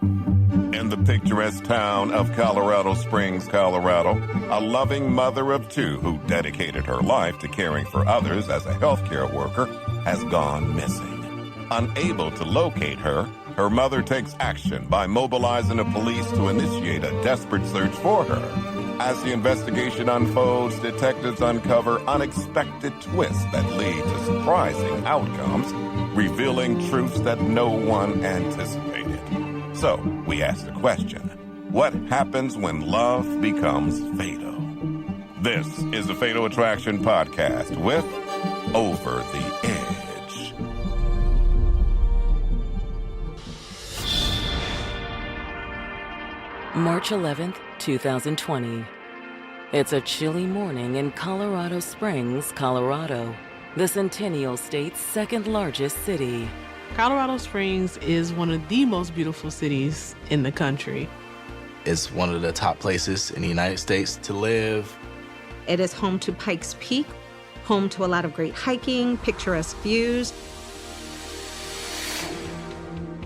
In the picturesque town of Colorado Springs, Colorado, a loving mother of two who dedicated her life to caring for others as a healthcare worker has gone missing. Unable to locate her, her mother takes action by mobilizing the police to initiate a desperate search for her. As the investigation unfolds, detectives uncover unexpected twists that lead to surprising outcomes, revealing truths that no one anticipated. So, we ask the question, what happens when love becomes fatal? This is the Fatal Attraction Podcast with Over the Edge. March 11th, 2020. It's a chilly morning in Colorado Springs, Colorado, the Centennial State's second largest city. Colorado Springs is one of the most beautiful cities in the country. It's one of the top places in the United States to live. It is home to Pikes Peak, home to a lot of great hiking, picturesque views.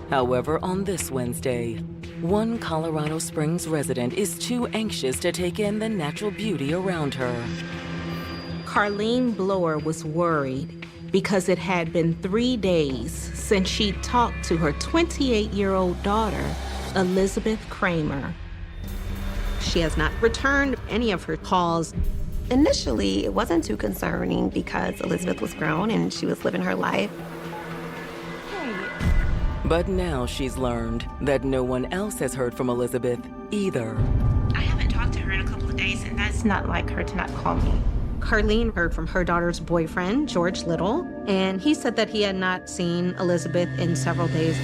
However, on this Wednesday, one Colorado Springs resident is too anxious to take in the natural beauty around her. Carlene Blower was worried because it had been 3 days since she talked to her 28-year-old daughter, Elizabeth Kramer. She has not returned any of her calls. Initially, it wasn't too concerning because Elizabeth was grown and she was living her life. But now she's learned that no one else has heard from Elizabeth either. I haven't talked to her in a couple of days, and that's not like her to not call me. Carlene heard from her daughter's boyfriend, George Little, and he said that he had not seen Elizabeth in several days.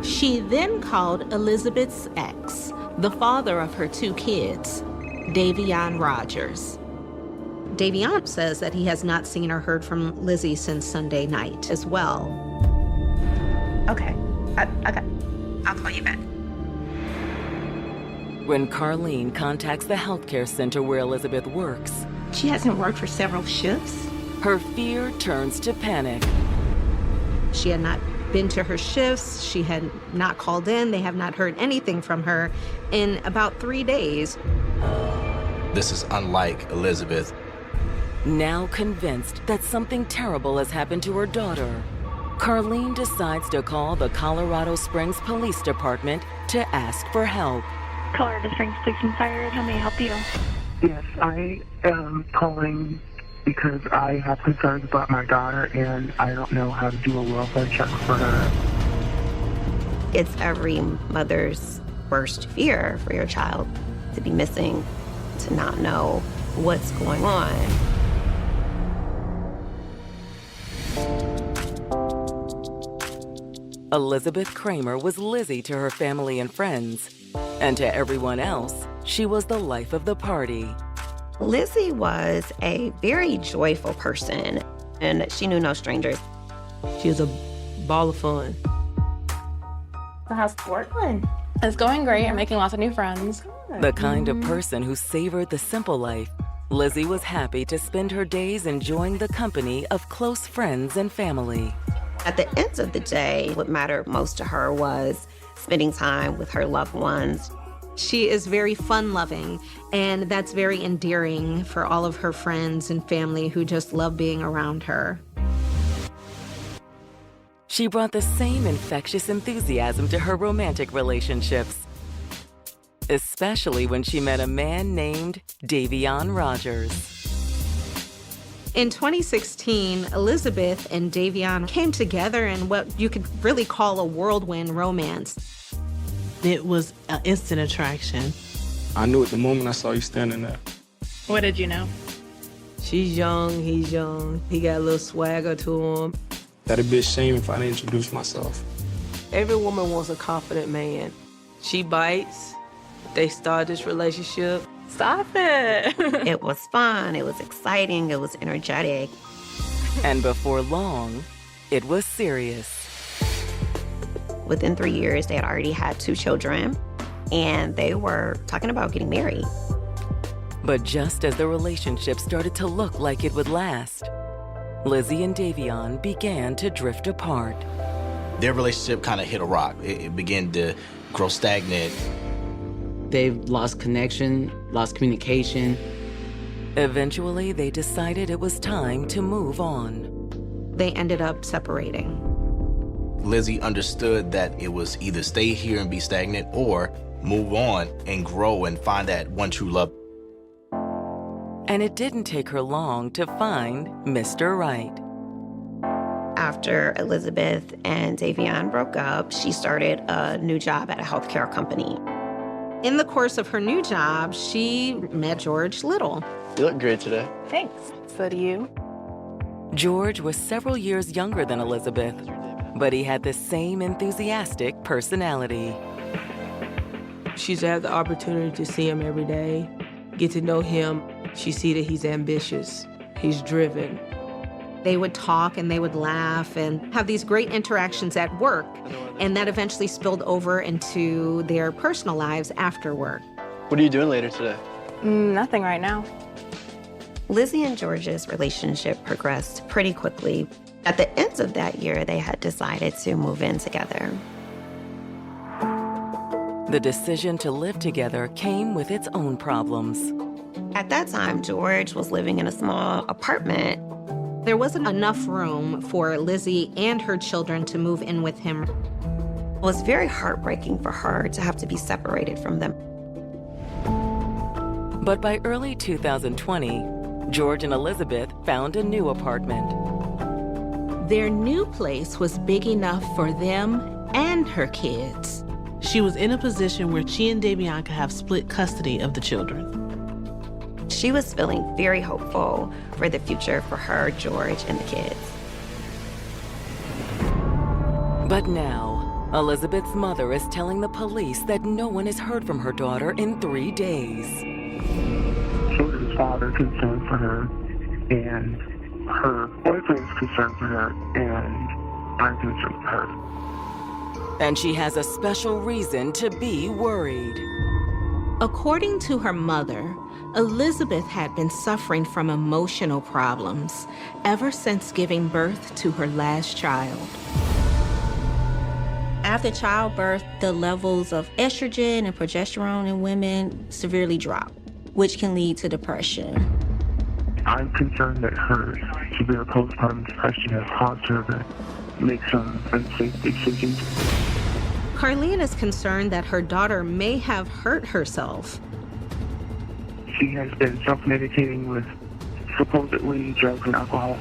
She then called Elizabeth's ex, the father of her two kids, Davion Rogers. Davion says that he has not seen or heard from Lizzie since Sunday night as well. Okay, I'll call you back. When Carlene contacts the healthcare center where Elizabeth works, She hasn't worked for several shifts. her fear turns to panic. She had not been to her shifts. She had not called in. They have not heard anything from her in about 3 days. This is unlike Elizabeth. Now convinced that something terrible has happened to her daughter, Carlene decides to call the Colorado Springs Police Department to ask for help. Colorado Springs Police and Fire, how may I help you? Yes, I am calling because I have concerns about my daughter and I don't know how to do a welfare check for her. It's every mother's worst fear for your child to be missing, to not know what's going on. Elizabeth Kramer was Lizzie to her family and friends, and to everyone else, she was the life of the party. Lizzie was a very joyful person, and she knew no strangers. She was a ball of fun. So how's work going? It's going great. I'm making lots of new friends. The kind of person who savored the simple life, Lizzie was happy to spend her days enjoying the company of close friends and family. At the end of the day, what mattered most to her was spending time with her loved ones. She is very fun-loving, and that's very endearing for all of her friends and family who just love being around her. She brought the same infectious enthusiasm to her romantic relationships, especially when she met a man named Davion Rogers. In 2016, Elizabeth and Davion came together in what you could really call a whirlwind romance. It was an instant attraction. I knew at the moment I saw you standing there. What did you know? She's young, he's young. He got a little swagger to him. That'd be a shame if I didn't introduce myself. Every woman wants a confident man. She bites. They start this relationship. Stop it. It was fun, it was exciting, it was energetic. And before long, it was serious. Within 3 years, they had already had 2 children, and they were talking about getting married. But just as the relationship started to look like it would last, Lizzie and Davion began to drift apart. their relationship kind of hit a rock. It began to grow stagnant. They've lost connection, lost communication. Eventually, they decided it was time to move on. They ended up separating. Lizzie understood that it was either stay here and be stagnant or move on and grow and find that one true love. And it didn't take her long to find Mr. Right. After Elizabeth and Davion broke up, she started a new job at a healthcare company. In the course of her new job, she met George Little. You look great today. Thanks. So do you. George was several years younger than Elizabeth, but he had the same enthusiastic personality. She's had the opportunity to see him every day, get to know him. She see that he's ambitious, he's driven. They would talk and they would laugh and have these great interactions at work, and that eventually spilled over into their personal lives after work. What are you doing later today? Nothing right now. Lizzie and George's relationship progressed pretty quickly. At the end of that year, they had decided to move in together. The decision to live together came with its own problems. At that time, George was living in a small apartment. There wasn't enough room for Lizzie and her children to move in with him. It was very heartbreaking for her to have to be separated from them. But by early 2020, George and Elizabeth found a new apartment. Their new place was big enough for them and her kids. She was in a position where she and Davion could have split custody of the children. She was feeling very hopeful for the future for her, George, and the kids. But now, Elizabeth's mother is telling the police that no one has heard from her daughter in 3 days. George's father is concerned for her, and her boyfriend is concerned for her, and I'm concerned for her. And she has a special reason to be worried. According to her mother, Elizabeth had been suffering from emotional problems ever since giving birth to her last child. After childbirth, the levels of estrogen and progesterone in women severely drop, which can lead to depression. I'm concerned that her severe postpartum depression has caused her to make some unsafe decisions. Carlene is concerned that her daughter may have hurt herself. She has been self-medicating with supposedly drugs and alcohol.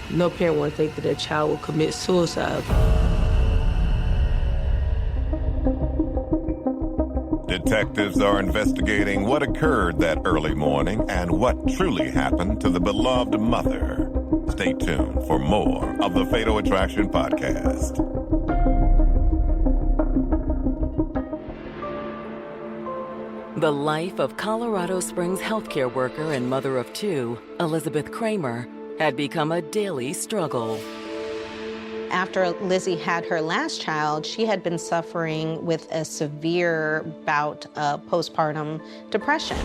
No parent would think that their child will commit suicide. Detectives are investigating what occurred that early morning and what truly happened to the beloved mother. Stay tuned for more of the Fatal Attraction Podcast. The life of Colorado Springs healthcare worker and mother of two, Elizabeth Kramer, had become a daily struggle. After Lizzie had her last child, she had been suffering with a severe bout of postpartum depression.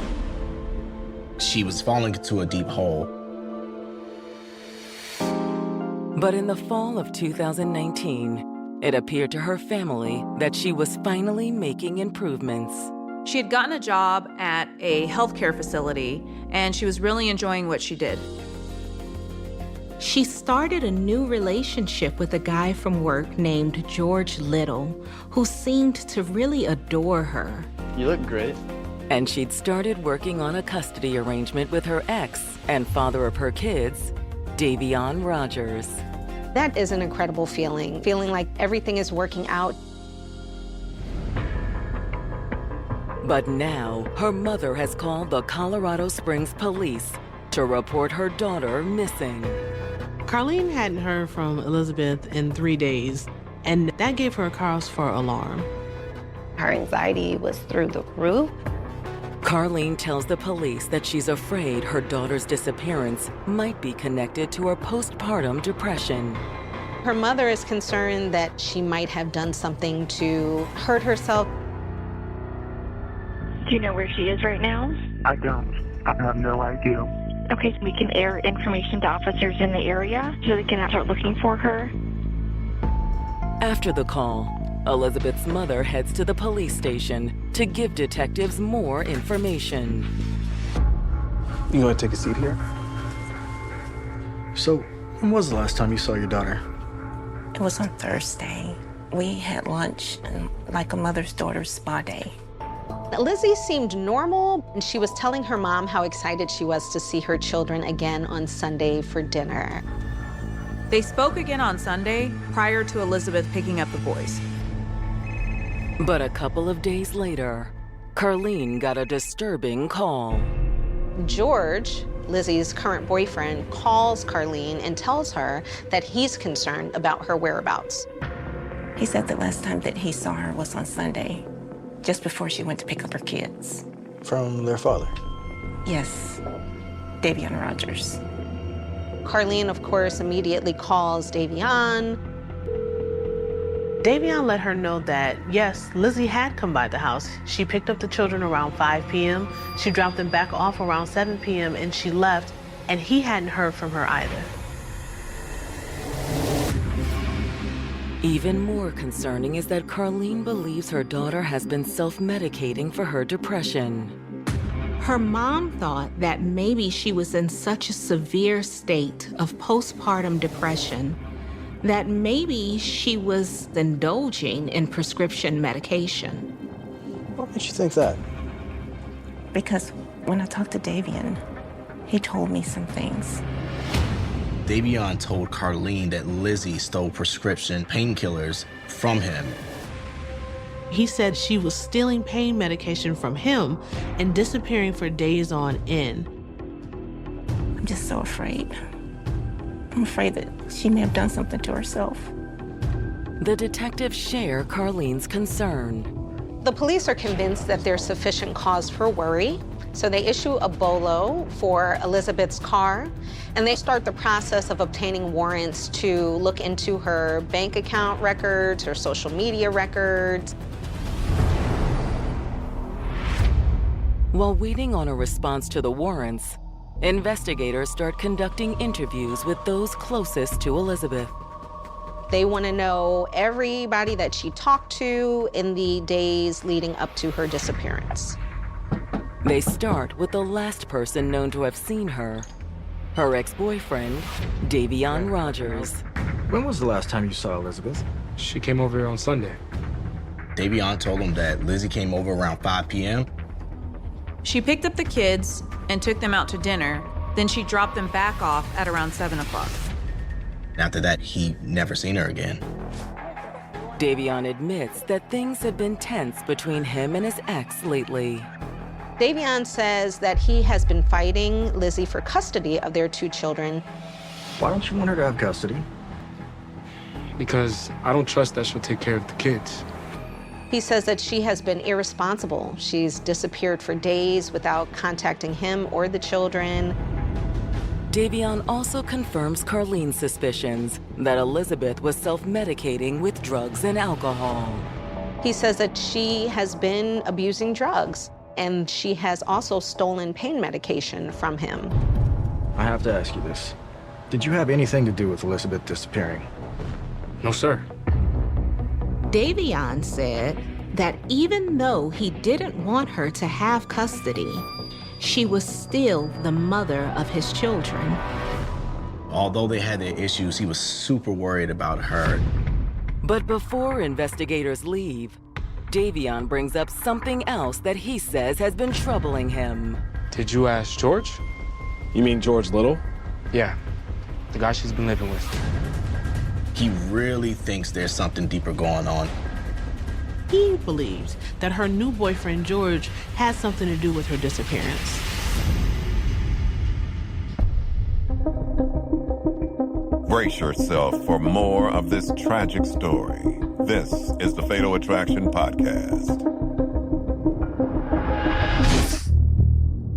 She was falling into a deep hole. But in the fall of 2019, it appeared to her family that she was finally making improvements. She had gotten a job at a healthcare facility, and she was really enjoying what she did. She started a new relationship with a guy from work named George Little, who seemed to really adore her. You look great. And she'd started working on a custody arrangement with her ex and father of her kids, Davion Rogers. That is an incredible feeling like everything is working out. But now, her mother has called the Colorado Springs police to report her daughter missing. Carlene hadn't heard from Elizabeth in 3 days, and that gave her cause for alarm. Her anxiety was through the roof. Carlene tells the police that she's afraid her daughter's disappearance might be connected to her postpartum depression. Her mother is concerned that she might have done something to hurt herself. Do you know where she is right now? I don't. I have no idea. Okay, so we can air information to officers in the area so they can start looking for her. After the call, Elizabeth's mother heads to the police station to give detectives more information. You want to take a seat here? So, when was the last time you saw your daughter? It was on Thursday. We had lunch and like a mother's daughter spa day. Lizzie seemed normal, and she was telling her mom how excited she was to see her children again on Sunday for dinner. They spoke again on Sunday prior to Elizabeth picking up the boys. But a couple of days later, Carlene got a disturbing call. George, Lizzie's current boyfriend, calls Carlene and tells her that he's concerned about her whereabouts. He said the last time that he saw her was on Sunday, just before she went to pick up her kids. From their father? Yes, Davion Rogers. Carlene, of course, immediately calls Davion. Davion let her know that, yes, Lizzie had come by the house. She picked up the children around 5 p.m. She dropped them back off around 7 p.m. and she left, and he hadn't heard from her either. Even more concerning is that Carlene believes her daughter has been self-medicating for her depression. Her mom thought that maybe she was in such a severe state of postpartum depression that maybe she was indulging in prescription medication. What makes you think that? Because when I talked to Davion, he told me some things. Davion told Carlene that Lizzie stole prescription painkillers from him. He said she was stealing pain medication from him and disappearing for days on end. I'm just so afraid. I'm afraid that she may have done something to herself. The detectives share Carlene's concern. The police are convinced that there's sufficient cause for worry, so they issue a BOLO for Elizabeth's car, and they start the process of obtaining warrants to look into her bank account records, her social media records. While waiting on a response to the warrants, investigators start conducting interviews with those closest to Elizabeth. They want to know everybody that she talked to in the days leading up to her disappearance. They start with the last person known to have seen her, her ex-boyfriend, Davion Rogers. When was the last time you saw Elizabeth? She came over here on Sunday. Davion told him that Lizzie came over around 5 p.m. She picked up the kids and took them out to dinner. Then she dropped them back off at around 7 o'clock. After that, he never seen her again. Davion admits that things have been tense between him and his ex lately. Davion says that he has been fighting Lizzie for custody of their 2 children. Why don't you want her to have custody? Because I don't trust that she'll take care of the kids. He says that she has been irresponsible. She's disappeared for days without contacting him or the children. Davion also confirms Carlene's suspicions that Elizabeth was self-medicating with drugs and alcohol. He says that she has been abusing drugs, and she has also stolen pain medication from him. I have to ask you this. Did you have anything to do with Elizabeth disappearing? No, sir. Davion said that even though he didn't want her to have custody, she was still the mother of his children. Although they had their issues, he was super worried about her. But before investigators leave, Davion brings up something else that he says has been troubling him. Did you ask George? You mean George Little? Yeah, the guy she's been living with. He really thinks there's something deeper going on. He believes that her new boyfriend, George, had something to do with her disappearance. Brace yourself for more of this tragic story. This is the Fatal Attraction Podcast.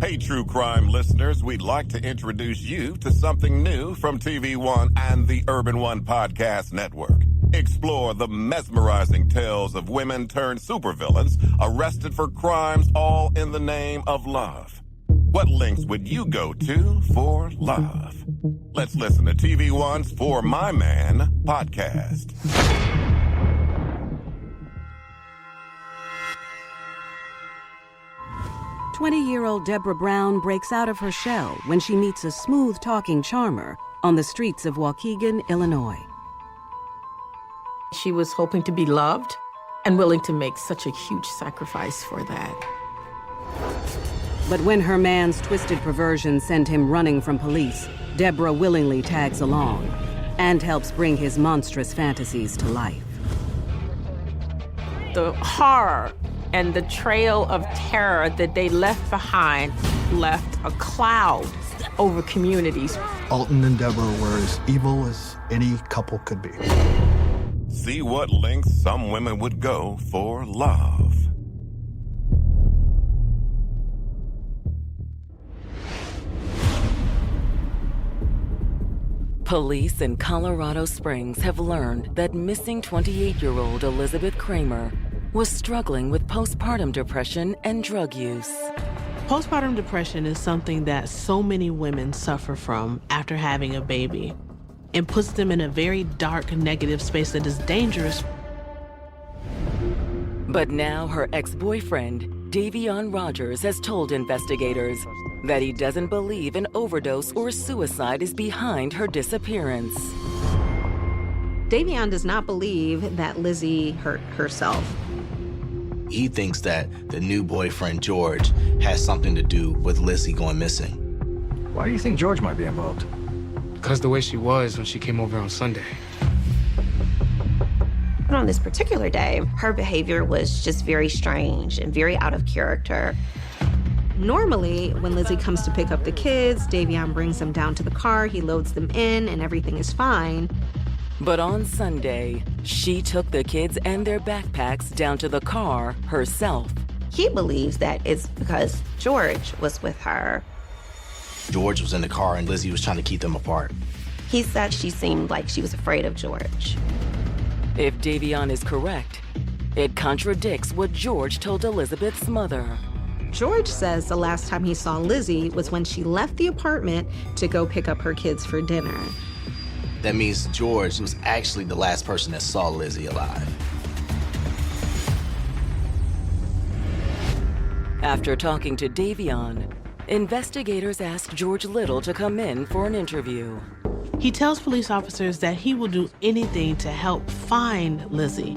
Hey, true crime listeners, we'd like to introduce you to something new from TV One and the Urban One Podcast Network. Explore the mesmerizing tales of women turned supervillains arrested for crimes all in the name of love. What lengths would you go to for love? Let's listen to TV One's For My Man podcast. 20-year-old Deborah Brown breaks out of her shell when she meets a smooth-talking charmer on the streets of Waukegan, Illinois. She was hoping to be loved and willing to make such a huge sacrifice for that. But when her man's twisted perversion sent him running from police, Deborah willingly tags along and helps bring his monstrous fantasies to life. The horror and the trail of terror that they left behind left a cloud over communities. Alton and Deborah were as evil as any couple could be. See what lengths some women would go for love. Police in Colorado Springs have learned that missing 28-year-old Elizabeth Kramer was struggling with postpartum depression and drug use. Postpartum depression is something that so many women suffer from after having a baby. It puts them in a very dark, negative space that is dangerous. But now her ex-boyfriend, Davion Rogers, has told investigators that he doesn't believe an overdose or suicide is behind her disappearance. Davion does not believe that Lizzie hurt herself. He thinks that the new boyfriend, George, has something to do with Lizzie going missing. Why do you think George might be involved? Because the way she was when she came over on Sunday. But on this particular day, her behavior was just very strange and very out of character. Normally, when Lizzie comes to pick up the kids, Davion brings them down to the car, he loads them in, and everything is fine. But on Sunday, she took the kids and their backpacks down to the car herself. He believes that it's because George was with her. George was in the car and Lizzie was trying to keep them apart. He said she seemed like she was afraid of George. If Davion is correct, it contradicts what George told Elizabeth's mother. George says the last time he saw Lizzie was when she left the apartment to go pick up her kids for dinner. That means George was actually the last person that saw Lizzie alive. After talking to Davion, investigators asked George Little to come in for an interview. He tells police officers that he will do anything to help find Lizzie.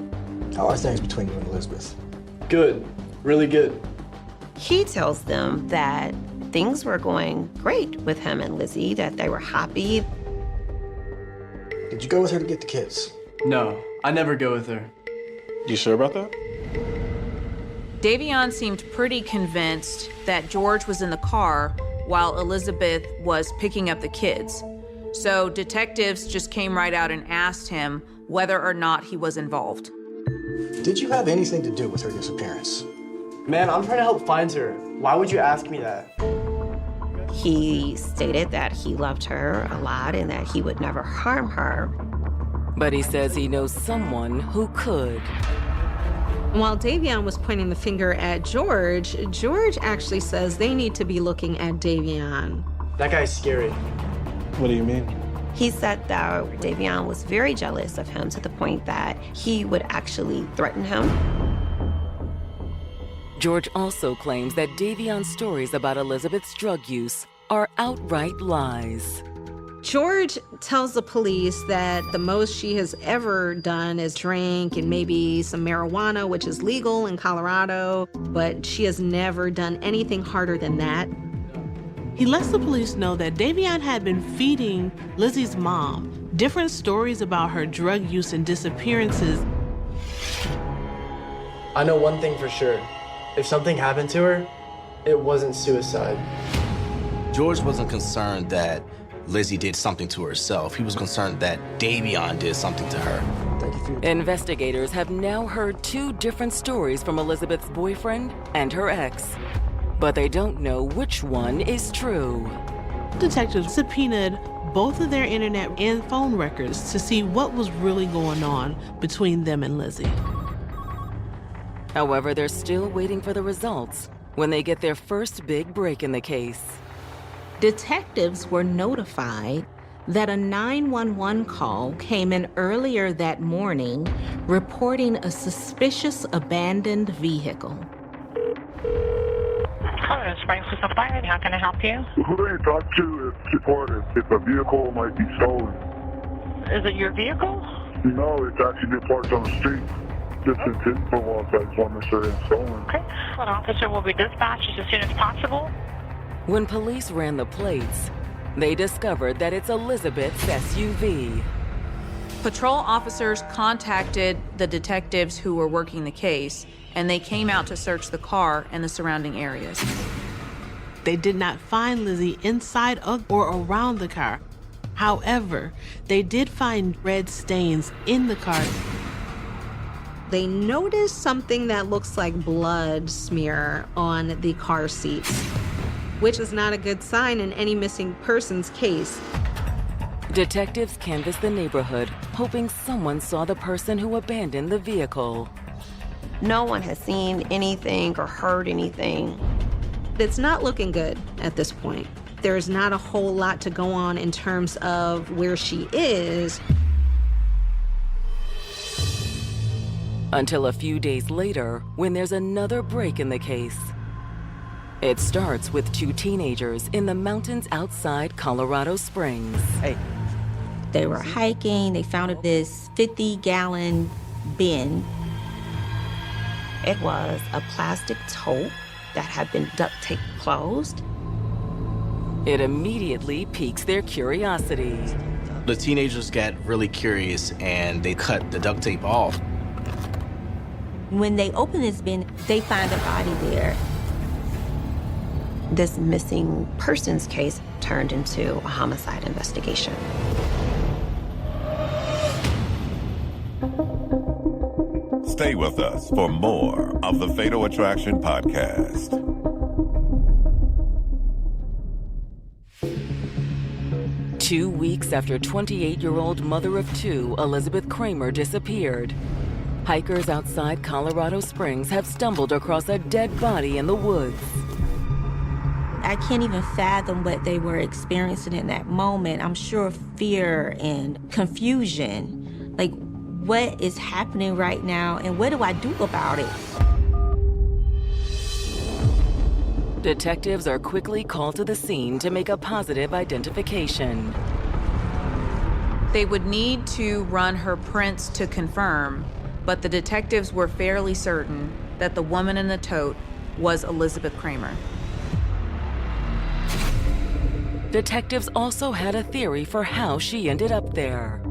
How are things between you and Elizabeth? Good. Really good. He tells them that things were going great with him and Lizzie, that they were happy. Did you go with her to get the kids? No, I never go with her. You sure about that? Davion seemed pretty convinced that George was in the car while Elizabeth was picking up the kids. So detectives just came right out and asked him whether or not he was involved. Did you have anything to do with her disappearance? Man, I'm trying to help find her. Why would you ask me that? He stated that he loved her a lot and that he would never harm her. But he says he knows someone who could. While Davion was pointing the finger at George, George actually says they need to be looking at Davion. That guy's scary. What do you mean? He said that Davion was very jealous of him to the point that he would actually threaten him. George also claims that Davion's stories about Elizabeth's drug use are outright lies. George tells the police that the most she has ever done is drink and maybe some marijuana, which is legal in Colorado, but she has never done anything harder than that. He lets the police know that Davion had been feeding Lizzie's mom different stories about her drug use and disappearances. I know one thing for sure. If something happened to her, it wasn't suicide. George wasn't concerned that Lizzie did something to herself. He was concerned that Davion did something to her. Thank you for your time. Investigators have now heard two different stories from Elizabeth's boyfriend and her ex, but they don't know which one is true. Detectives subpoenaed both of their internet and phone records to see what was really going on between them and Lizzie. However, they're still waiting for the results when they get their first big break in the case. Detectives were notified that a 911 call came in earlier that morning reporting a suspicious abandoned vehicle. Colorado Springs Police Department. How can I help you? Who do I talk to if a vehicle might be stolen? Is it your vehicle? No, it's actually parked on the street. Just in info I just want to make sure it's stolen. Okay. An officer will be dispatched as soon as possible. When police ran the plates, they discovered that it's Elizabeth's SUV. Patrol officers contacted the detectives who were working the case, and they came out to search the car and the surrounding areas. They did not find Lizzie inside of or around the car. However, they did find red stains in the car. They noticed something that looks like blood smear on the car seats, which is not a good sign in any missing persons case. Detectives canvassed the neighborhood, hoping someone saw the person who abandoned the vehicle. No one has seen anything or heard anything. It's not looking good at this point. There's not a whole lot to go on in terms of where she is. Until a few days later, when there's another break in the case. It starts with two teenagers in the mountains outside Colorado Springs. Hey. They were hiking. They found this 50-gallon bin. It was a plastic tote that had been duct tape closed. It immediately piques their curiosity. The teenagers got really curious and they cut the duct tape off. When they open this bin, they find a body there. This missing persons case turned into a homicide investigation. Stay with us for more of the Fatal Attraction Podcast. Two weeks after 28-year-old mother of two, Elizabeth Kramer, disappeared, hikers outside Colorado Springs have stumbled across a dead body in the woods. I can't even fathom what they were experiencing in that moment. I'm sure fear and confusion. Like, what is happening right now and what do I do about it? Detectives are quickly called to the scene to make a positive identification. They would need to run her prints to confirm, but the detectives were fairly certain that the woman in the tote was Elizabeth Kramer. Detectives also had a theory for how she ended up there.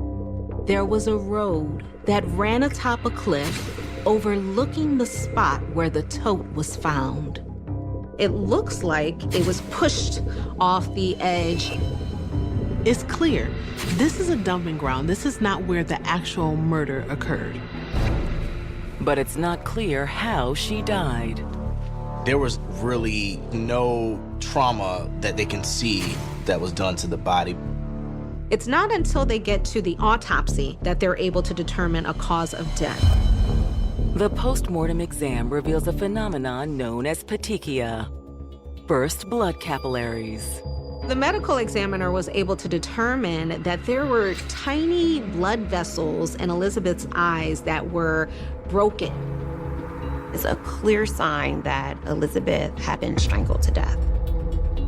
There was a road that ran atop a cliff overlooking the spot where the tote was found. It looks like it was pushed off the edge. It's clear, this is a dumping ground. This is not where the actual murder occurred. But it's not clear how she died. There was really no trauma that they can see that was done to the body. It's not until they get to the autopsy that they're able to determine a cause of death. The post-mortem exam reveals a phenomenon known as petechia, burst blood capillaries. The medical examiner was able to determine that there were tiny blood vessels in Elizabeth's eyes that were broken. It's a clear sign that Elizabeth had been strangled to death.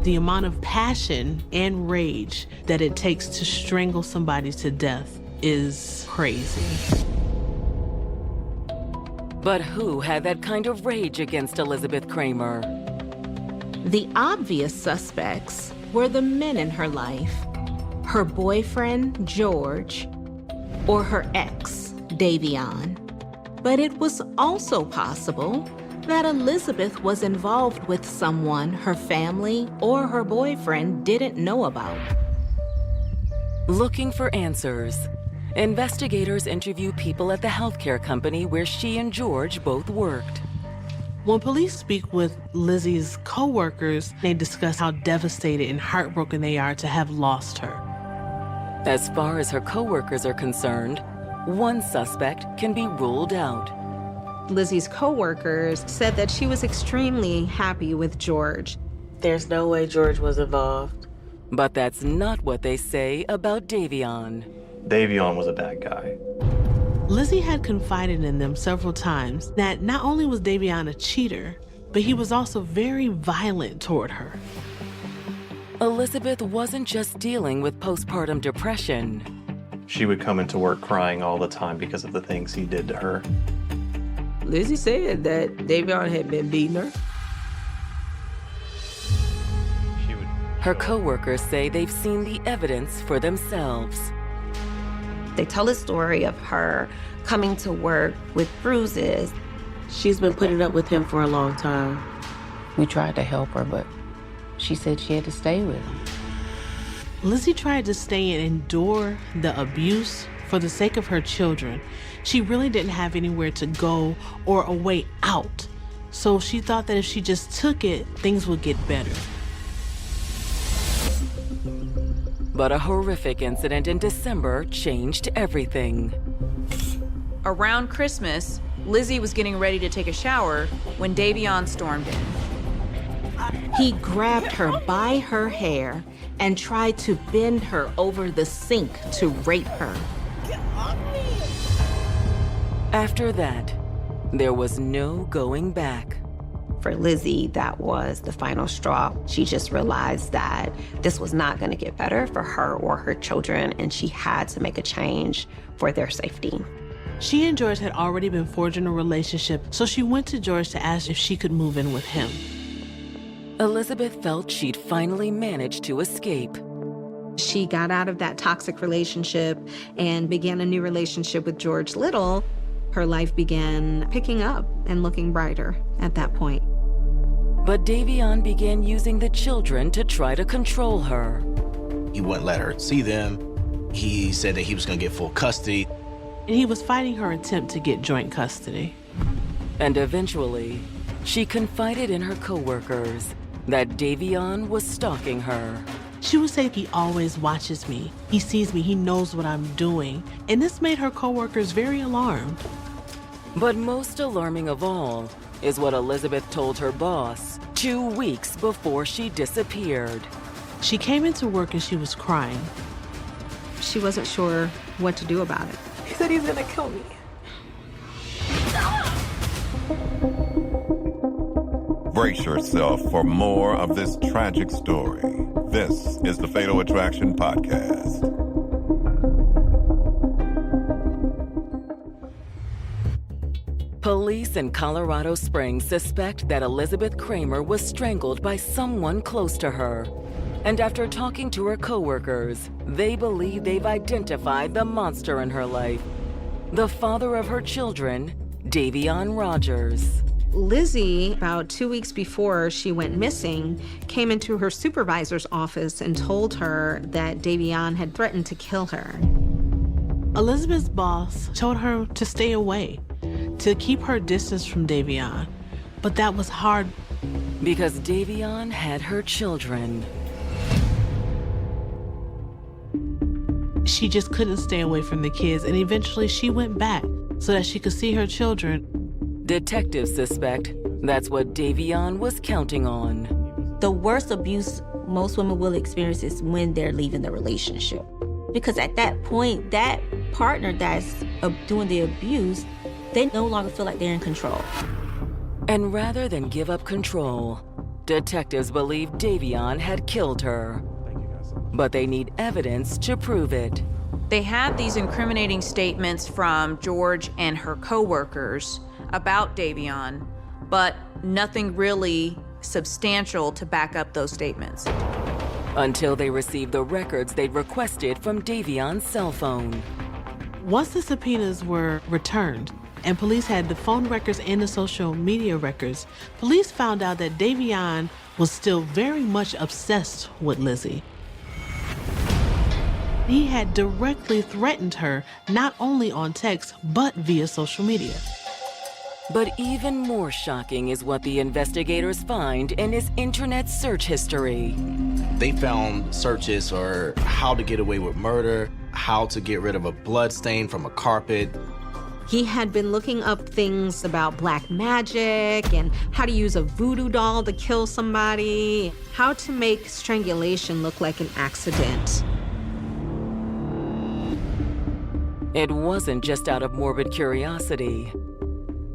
The amount of passion and rage that it takes to strangle somebody to death is crazy. But who had that kind of rage against Elizabeth Kramer? The obvious suspects were the men in her life, her boyfriend, George, or her ex, Davion. But it was also possible that Elizabeth was involved with someone her family or her boyfriend didn't know about. Looking for answers, investigators interview people at the healthcare company where she and George both worked. When police speak with Lizzie's co-workers, they discuss how devastated and heartbroken they are to have lost her. As far as her co-workers are concerned, one suspect can be ruled out. Lizzie's co-workers said that she was extremely happy with George. There's no way George was involved. But that's not what they say about Davion. Davion was a bad guy. Lizzie had confided in them several times that not only was Davion a cheater, but he was also very violent toward her. Elizabeth wasn't just dealing with postpartum depression. She would come into work crying all the time because of the things he did to her. Lizzie said that Davion had been beating her. Her coworkers say they've seen the evidence for themselves. They tell a story of her coming to work with bruises. She's been putting up with him for a long time. We tried to help her, but she said she had to stay with him. Lizzie tried to stay and endure the abuse for the sake of her children. She really didn't have anywhere to go or a way out. So she thought that if she just took it, things would get better. But a horrific incident in December changed everything. Around Christmas, Lizzie was getting ready to take a shower when Davion stormed in. He grabbed her by her hair and tried to bend her over the sink to rape her. After that, there was no going back. For Lizzie, that was the final straw. She just realized that this was not going to get better for her or her children, and she had to make a change for their safety. She and George had already been forging a relationship, so she went to George to ask if she could move in with him. Elizabeth felt she'd finally managed to escape. She got out of that toxic relationship and began a new relationship with George Little. Her life began picking up and looking brighter at that point. But Davion began using the children to try to control her. He wouldn't let her see them. He said that he was going to get full custody. And he was fighting her attempt to get joint custody. And eventually, she confided in her coworkers that Davion was stalking her. She would say, "He always watches me. He sees me. He knows what I'm doing." And this made her coworkers very alarmed. But most alarming of all is what Elizabeth told her boss 2 weeks before she disappeared. She came into work and she was crying. She wasn't sure what to do about it. He said he's gonna kill me. Brace yourself for more of this tragic story. This is the Fatal Attraction Podcast. Police in Colorado Springs suspect that Elizabeth Kramer was strangled by someone close to her. And after talking to her coworkers, they believe they've identified the monster in her life. The father of her children, Davion Rogers. Lizzie, about 2 weeks before she went missing, came into her supervisor's office and told her that Davion had threatened to kill her. Elizabeth's boss told her to stay away, to keep her distance from Davion. But that was hard. Because Davion had her children. She just couldn't stay away from the kids, and eventually she went back so that she could see her children. Detectives suspect that's what Davion was counting on. The worst abuse most women will experience is when they're leaving the relationship. Because at that point, that partner that's doing the abuse, they no longer feel like they're in control. And rather than give up control, detectives believe Davion had killed her. But they need evidence to prove it. They had these incriminating statements from George and her coworkers about Davion, but nothing really substantial to back up those statements. Until they received the records they'd requested from Davion's cell phone. Once the subpoenas were returned and police had the phone records and the social media records, police found out that Davion was still very much obsessed with Lizzie. He had directly threatened her, not only on text, but via social media. But even more shocking is what the investigators find in his internet search history. They found searches for how to get away with murder, how to get rid of a blood stain from a carpet. He had been looking up things about black magic and how to use a voodoo doll to kill somebody, how to make strangulation look like an accident. It wasn't just out of morbid curiosity.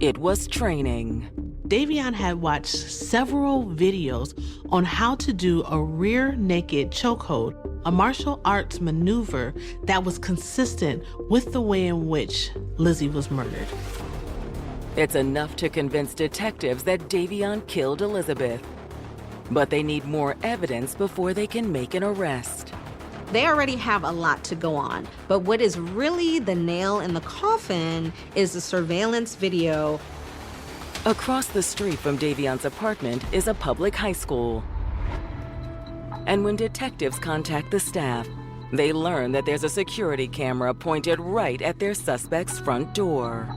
It was training. Davion had watched several videos on how to do a rear naked chokehold, a martial arts maneuver that was consistent with the way in which Lizzie was murdered. It's enough to convince detectives that Davion killed Elizabeth. But they need more evidence before they can make an arrest. They already have a lot to go on, but what is really the nail in the coffin is the surveillance video. Across the street from Davion's apartment is a public high school. And when detectives contact the staff, they learn that there's a security camera pointed right at their suspect's front door.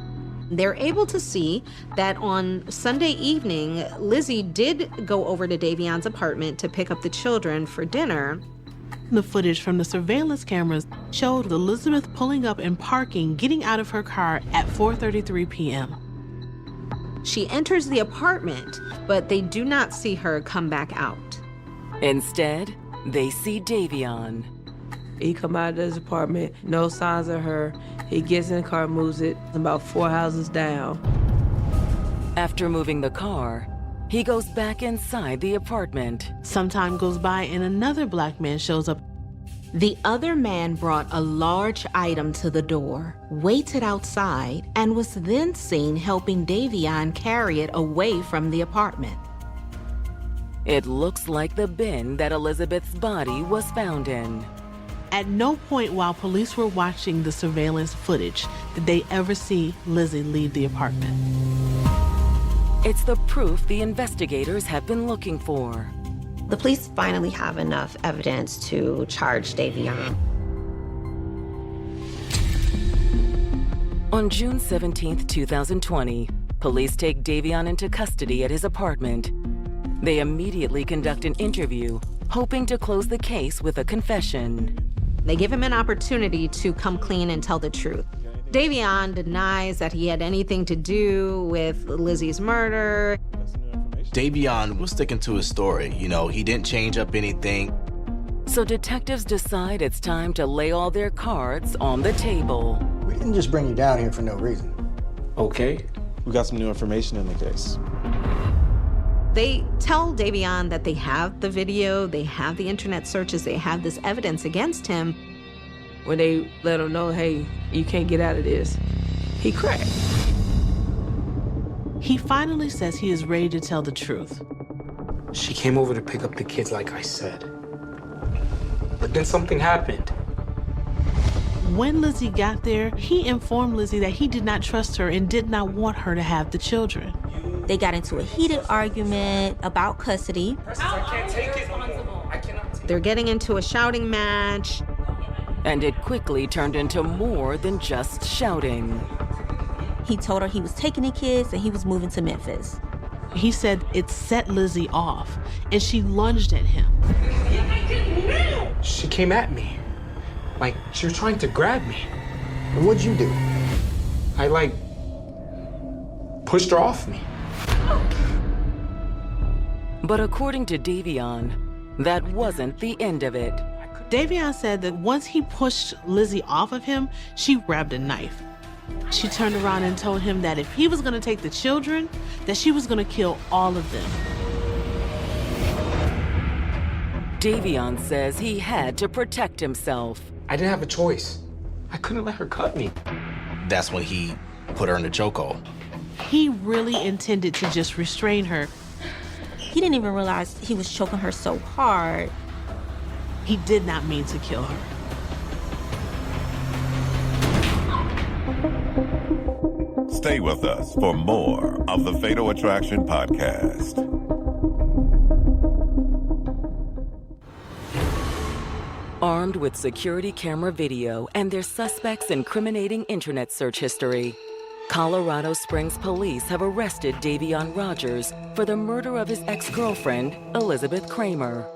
They're able to see that on Sunday evening, Lizzie did go over to Davion's apartment to pick up the children for dinner. The footage from the surveillance cameras showed Elizabeth pulling up and parking, getting out of her car at 4:33 p.m. She enters the apartment, but they do not see her come back out. Instead, they see Davion. He come out of his apartment, no signs of her. He gets in the car, moves it about 4 houses down. After moving the car, he goes back inside the apartment. Some time goes by and another black man shows up. The other man brought a large item to the door, waited outside, and was then seen helping Davion carry it away from the apartment. It looks like the bin that Elizabeth's body was found in. At no point while police were watching the surveillance footage did they ever see Lizzie leave the apartment. It's the proof the investigators have been looking for. The police finally have enough evidence to charge Davion. On June 17, 2020, police take Davion into custody at his apartment. They immediately conduct an interview, hoping to close the case with a confession. They give him an opportunity to come clean and tell the truth. Davion denies that he had anything to do with Lizzie's murder. Davion was sticking to his story. You know, he didn't change up anything. So detectives decide it's time to lay all their cards on the table. We didn't just bring you down here for no reason. Okay, we got some new information in the case. They tell Davion that they have the video, they have the internet searches, they have this evidence against him. When they let him know, hey, you can't get out of this, he cracked. He finally says he is ready to tell the truth. She came over to pick up the kids like I said. But then something happened. When Lizzie got there, he informed Lizzie that he did not trust her and did not want her to have the children. They got into a heated argument about custody. I can't take it anymore. I cannot take it. They're getting into a shouting match. And it quickly turned into more than just shouting. He told her he was taking the kids and he was moving to Memphis. He said it set Lizzie off, and she lunged at him. She came at me. Like, she was trying to grab me. And what'd you do? I, pushed her off me. But according to Davion, that wasn't the end of it. Davion said that once he pushed Lizzie off of him, she grabbed a knife. She turned around and told him that if he was going to take the children, that she was going to kill all of them. Davion says he had to protect himself. I didn't have a choice. I couldn't let her cut me. That's when he put her in the chokehold. He really intended to just restrain her. He didn't even realize he was choking her so hard. He did not mean to kill her. Stay with us for more of the Fatal Attraction Podcast. Armed with security camera video and their suspect's incriminating internet search history, Colorado Springs police have arrested Davion Rogers for the murder of his ex-girlfriend, Elizabeth Kramer.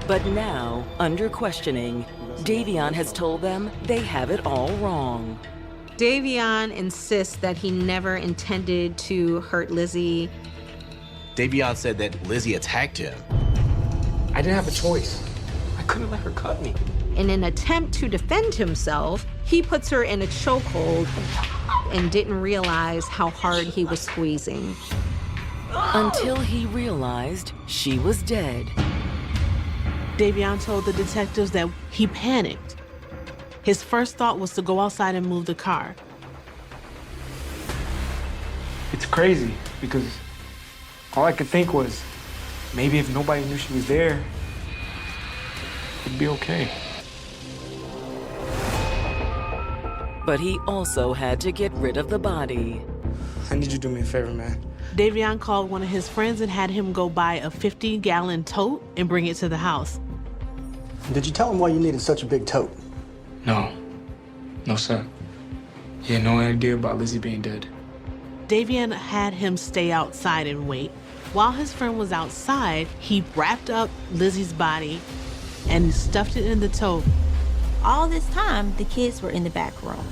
But now, under questioning, Davion has told them they have it all wrong. Davion insists that he never intended to hurt Lizzie. Davion said that Lizzie attacked him. I didn't have a choice. I couldn't let her cut me. In an attempt to defend himself, he puts her in a chokehold and didn't realize how hard he was squeezing. until he realized she was dead. Davion told the detectives that he panicked. His first thought was to go outside and move the car. It's crazy because all I could think was maybe if nobody knew she was there, it'd be okay. But he also had to get rid of the body. I need you to do me a favor, man. Davion called one of his friends and had him go buy a 50-gallon tote and bring it to the house. Did you tell him why you needed such a big tote? No. No, sir. He had no idea about Lizzie being dead. Davion had him stay outside and wait. While his friend was outside, he wrapped up Lizzie's body and stuffed it in the tote. All this time, the kids were in the back room.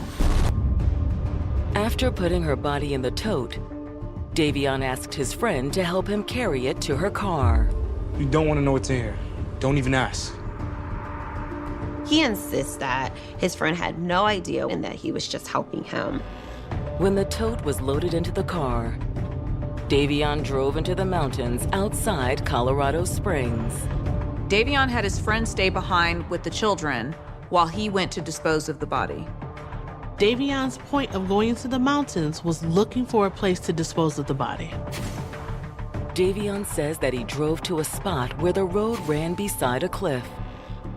After putting her body in the tote, Davion asked his friend to help him carry it to her car. You don't want to know what's in here. Don't even ask. He insists that his friend had no idea and that he was just helping him. When the tote was loaded into the car, Davion drove into the mountains outside Colorado Springs. Davion had his friend stay behind with the children while he went to dispose of the body. Davion's point of going into the mountains was looking for a place to dispose of the body. Davion says that he drove to a spot where the road ran beside a cliff.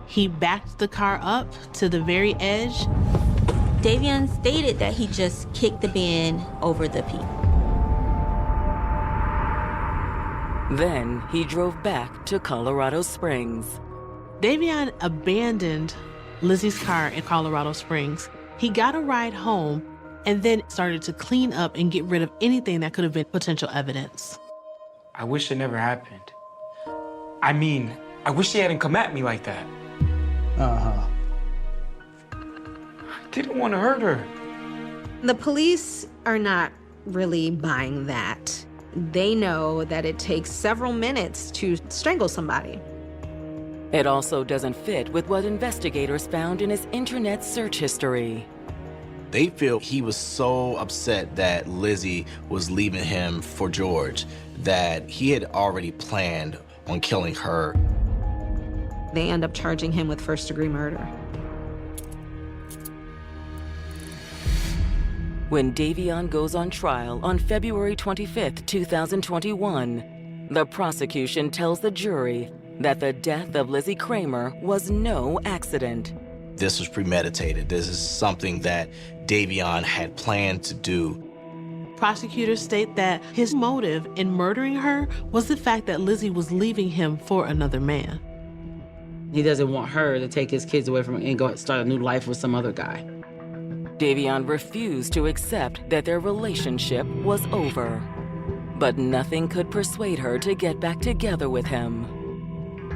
He backed the car up to the very edge. Davion stated that he just kicked the bin over the peak. Then he drove back to Colorado Springs. Davion abandoned Lizzie's car in Colorado Springs. He got a ride home and then started to clean up and get rid of anything that could have been potential evidence. I wish it never happened. I mean, I wish she hadn't come at me like that. Uh-huh. I didn't want to hurt her. The police are not really buying that. They know that it takes several minutes to strangle somebody. It also doesn't fit with what investigators found in his internet search history. They feel he was so upset that Lizzie was leaving him for George that he had already planned on killing her. They end up charging him with first-degree murder. When Davion goes on trial on February 25th, 2021, the prosecution tells the jury that the death of Lizzie Kramer was no accident. This was premeditated. This is something that Davion had planned to do. Prosecutors state that his motive in murdering her was the fact that Lizzie was leaving him for another man. He doesn't want her to take his kids away from him and go start a new life with some other guy. Davion refused to accept that their relationship was over. But nothing could persuade her to get back together with him.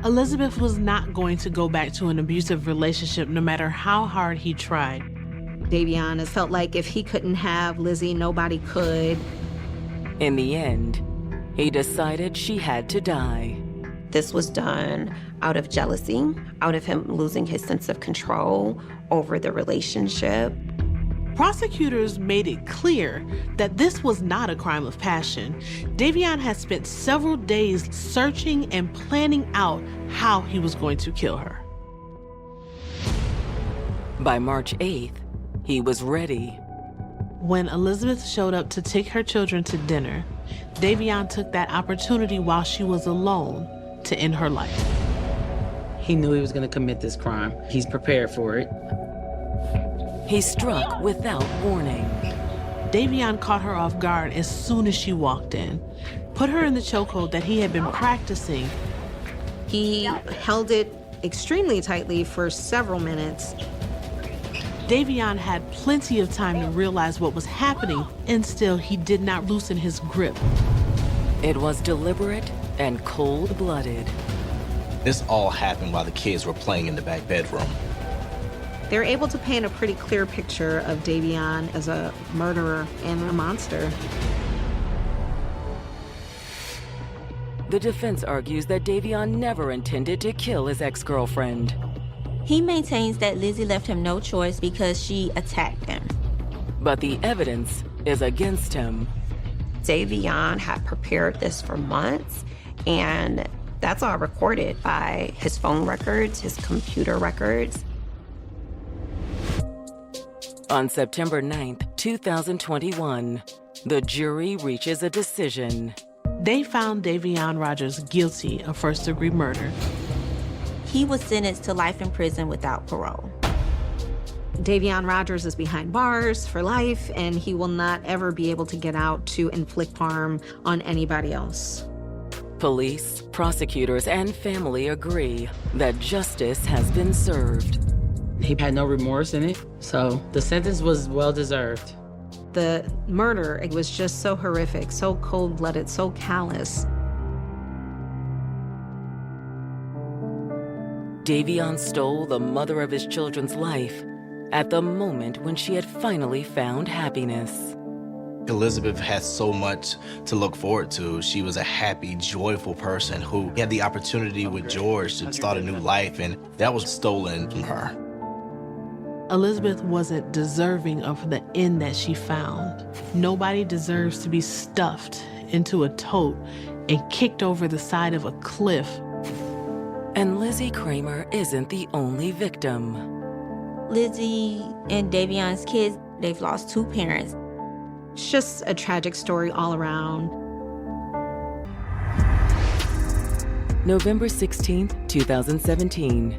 Elizabeth was not going to go back to an abusive relationship no matter how hard he tried. Davion has felt like if he couldn't have Lizzie, nobody could. In the end, he decided she had to die. This was done out of jealousy, out of him losing his sense of control over the relationship. Prosecutors made it clear that this was not a crime of passion. Davion had spent several days searching and planning out how he was going to kill her. By March 8th, he was ready. When Elizabeth showed up to take her children to dinner, Davion took that opportunity while she was alone to end her life. He knew he was going to commit this crime. He's prepared for it. He struck without warning. Davion caught her off guard as soon as she walked in, put her in the chokehold that he had been practicing. He held it extremely tightly for several minutes. Davion had plenty of time to realize what was happening, and still he did not loosen his grip. It was deliberate and cold-blooded. This all happened while the kids were playing in the back bedroom. They're able to paint a pretty clear picture of Davion as a murderer and a monster. The defense argues that Davion never intended to kill his ex-girlfriend. He maintains that Lizzie left him no choice because she attacked him. But the evidence is against him. Davion had prepared this for months, and that's all recorded by his phone records, his computer records. On September 9th, 2021, the jury reaches a decision. They found Davion Rogers guilty of first-degree murder. He was sentenced to life in prison without parole. Davion Rogers is behind bars for life, and he will not ever be able to get out to inflict harm on anybody else. Police, prosecutors, and family agree that justice has been served. He had no remorse in it, so the sentence was well-deserved. The murder, it was just so horrific, so cold-blooded, so callous. Davion stole the mother of his children's life at the moment when she had finally found happiness. Elizabeth had so much to look forward to. She was a happy, joyful person who had the opportunity with George to start a new life, and that was stolen from her. Elizabeth wasn't deserving of the end that she found. Nobody deserves to be stuffed into a tote and kicked over the side of a cliff. And Lizzie Kramer isn't the only victim. Lizzie and Davion's kids, they've lost 2 parents. It's just a tragic story all around. November 16th, 2017.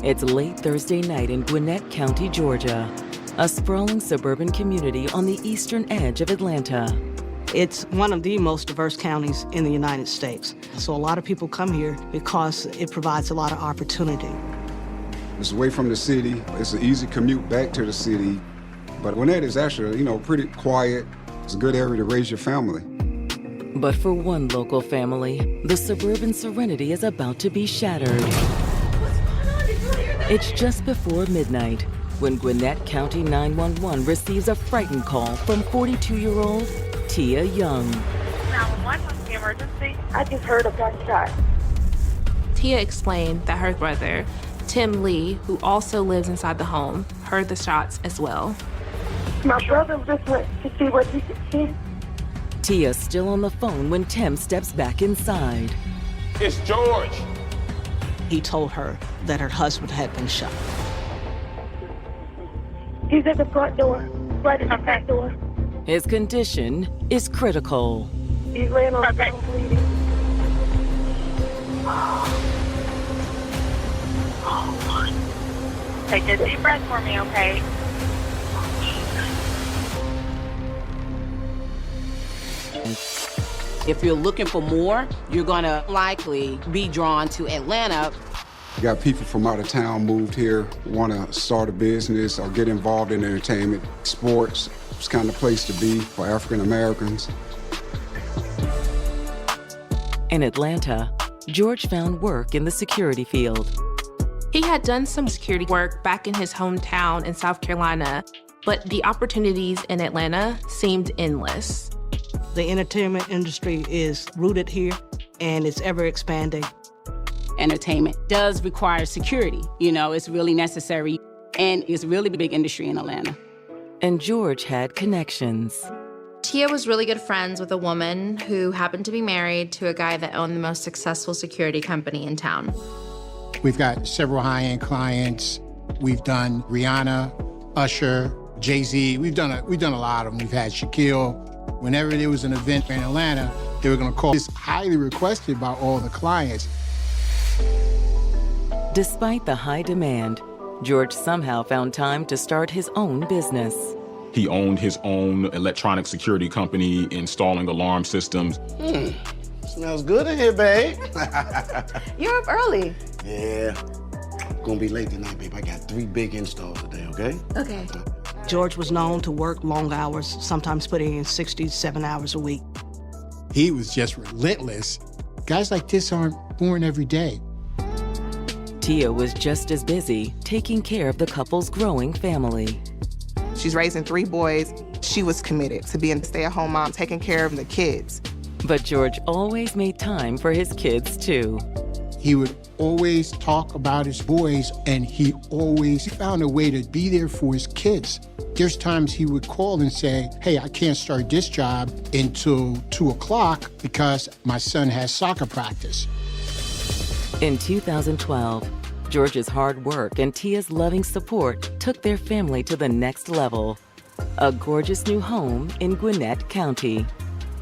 It's late Thursday night in Gwinnett County, Georgia, a sprawling suburban community on the eastern edge of Atlanta. It's one of the most diverse counties in the United States. So a lot of people come here because it provides a lot of opportunity. It's away from the city. It's an easy commute back to the city. But Gwinnett is actually, pretty quiet. It's a good area to raise your family. But for one local family, the suburban serenity is about to be shattered. It's just before midnight when Gwinnett County 911 receives a frightened call from 42-year-old Tia Young. 911, what's the emergency? I just heard a gunshot. Tia explained that her brother, Tim Lee, who also lives inside the home, heard the shots as well. My brother just went to see what he could see. Tia's still on the phone when Tim steps back inside. It's George. He told her that her husband had been shot. He's at the front door, right in the back door. His condition is critical. He's laying on the ground bleeding. Take a deep breath for me, okay? If you're looking for more, you're gonna likely be drawn to Atlanta. You got people from out of town moved here, want to start a business or get involved in entertainment, sports. It's kind of place to be for African Americans. In Atlanta, George found work in the security field. He had done some security work back in his hometown in South Carolina, but the opportunities in Atlanta seemed endless. The entertainment industry is rooted here, and it's ever expanding. Entertainment does require security. It's really necessary, and it's a really big industry in Atlanta. And George had connections. Tia was really good friends with a woman who happened to be married to a guy that owned the most successful security company in town. We've got several high-end clients. We've done Rihanna, Usher, Jay-Z. We've done a lot of them. We've had Shaquille. Whenever there was an event in Atlanta, they were gonna call. It's highly requested by all the clients. Despite the high demand, George somehow found time to start his own business. He owned his own electronic security company, installing alarm systems. Smells good in here, babe. You're up early. Yeah. Gonna be late tonight, babe. I got 3 big installs today, okay? Okay. George was known to work long hours, sometimes putting in 67 hours a week. He was just relentless. Guys like this aren't born every day. Tia was just as busy taking care of the couple's growing family. She's raising 3 boys. She was committed to being a stay-at-home mom, taking care of the kids. But George always made time for his kids, too. He would always talk about his boys, and he always found a way to be there for his kids. There's times he would call and say, hey, I can't start this job until 2 o'clock because my son has soccer practice. In 2012, George's hard work and Tia's loving support took their family to the next level. A gorgeous new home in Gwinnett County.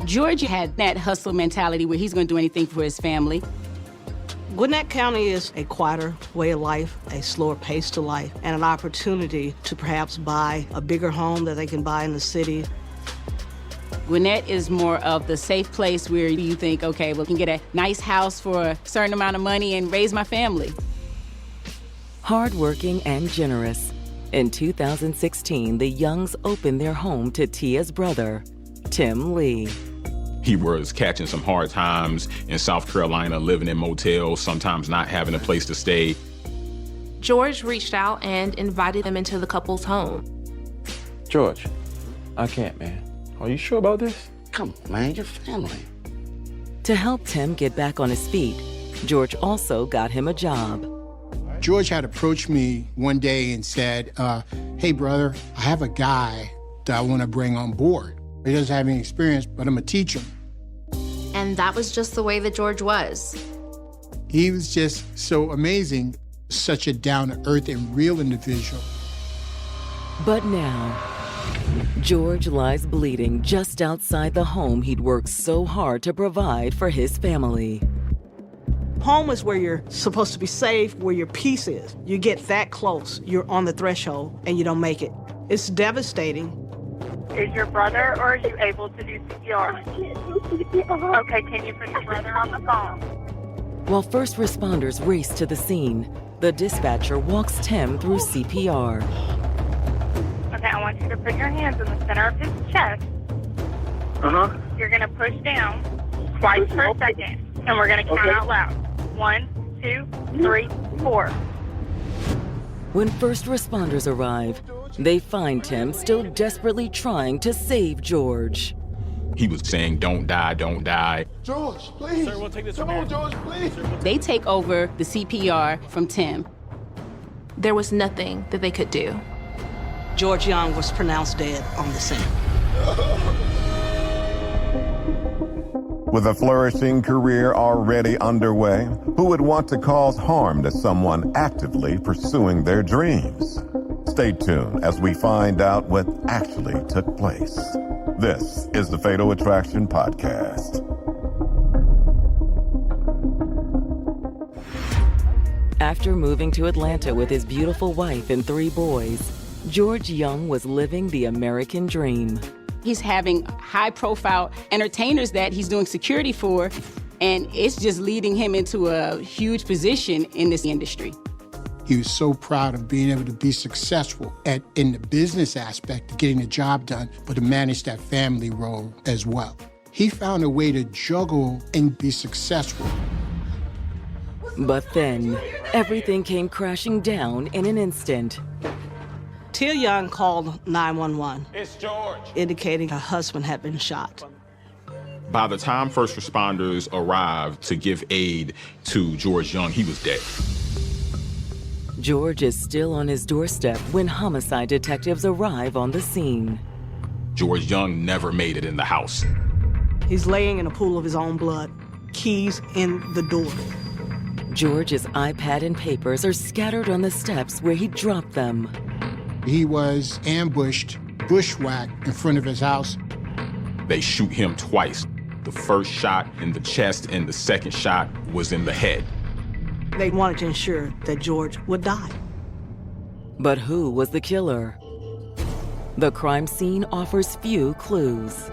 George had that hustle mentality where he's going to do anything for his family. Gwinnett County is a quieter way of life, a slower pace to life, and an opportunity to perhaps buy a bigger home that they can buy in the city. Gwinnett is more of the safe place where you think, okay, well, I can get a nice house for a certain amount of money and raise my family. Hardworking and generous. In 2016, the Youngs opened their home to Tia's brother, Tim Lee. He was catching some hard times in South Carolina, living in motels, sometimes not having a place to stay. George reached out and invited them into the couple's home. George, I can't, man. Are you sure about this? Come on, man, your family. To help Tim get back on his feet, George also got him a job. George had approached me one day and said, hey, brother, I have a guy that I want to bring on board. He doesn't have any experience, but I'm going to teach him. And that was just the way that George was. He was just so amazing, such a down-to-earth and real individual. But now, George lies bleeding just outside the home he'd worked so hard to provide for his family. Home is where you're supposed to be safe, where your peace is. You get that close, you're on the threshold, and you don't make it. It's devastating. Is your brother, or are you able to do CPR? Okay, can you put your brother on the phone? While first responders race to the scene, the dispatcher walks Tim through CPR. Okay, I want you to put your hands in the center of his chest. You're going to push down twice per second, and we're going to count out loud. 1, 2, 3, 4. When first responders arrive, they find Tim still desperately trying to save George. He was saying, don't die, don't die. George, please. Sir, we'll take this. Come on, George, please. They take over the CPR from Tim. There was nothing that they could do. George Young was pronounced dead on the scene. With a flourishing career already underway, who would want to cause harm to someone actively pursuing their dreams? Stay tuned as we find out what actually took place. This is the Fatal Attraction Podcast. After moving to Atlanta with his beautiful wife and 3 boys, George Young was living the American dream. He's having high-profile entertainers that he's doing security for, and it's just leading him into a huge position in this industry. He was so proud of being able to be successful in the business aspect of getting the job done, but to manage that family role as well. He found a way to juggle and be successful. But then, everything came crashing down in an instant. Tia Young called 911. It's George. Indicating her husband had been shot. By the time first responders arrived to give aid to George Young, he was dead. George is still on his doorstep when homicide detectives arrive on the scene. George Young never made it in the house. He's laying in a pool of his own blood, keys in the door. George's iPad and papers are scattered on the steps where he dropped them. He was ambushed, bushwhacked in front of his house. They shoot him twice. The first shot in the chest and the second shot was in the head. They wanted to ensure that George would die. But who was the killer? The crime scene offers few clues.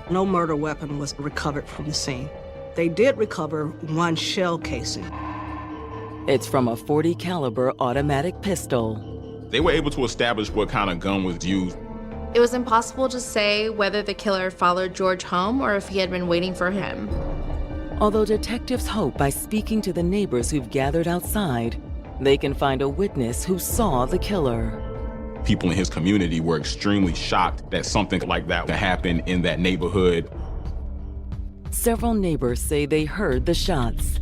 No murder weapon was recovered from the scene. They did recover 1 shell casing. It's from a .40 caliber automatic pistol. They were able to establish what kind of gun was used. It was impossible to say whether the killer followed George home or if he had been waiting for him. Although detectives hope by speaking to the neighbors who've gathered outside, they can find a witness who saw the killer. People in his community were extremely shocked that something like that would happen in that neighborhood. Several neighbors say they heard the shots.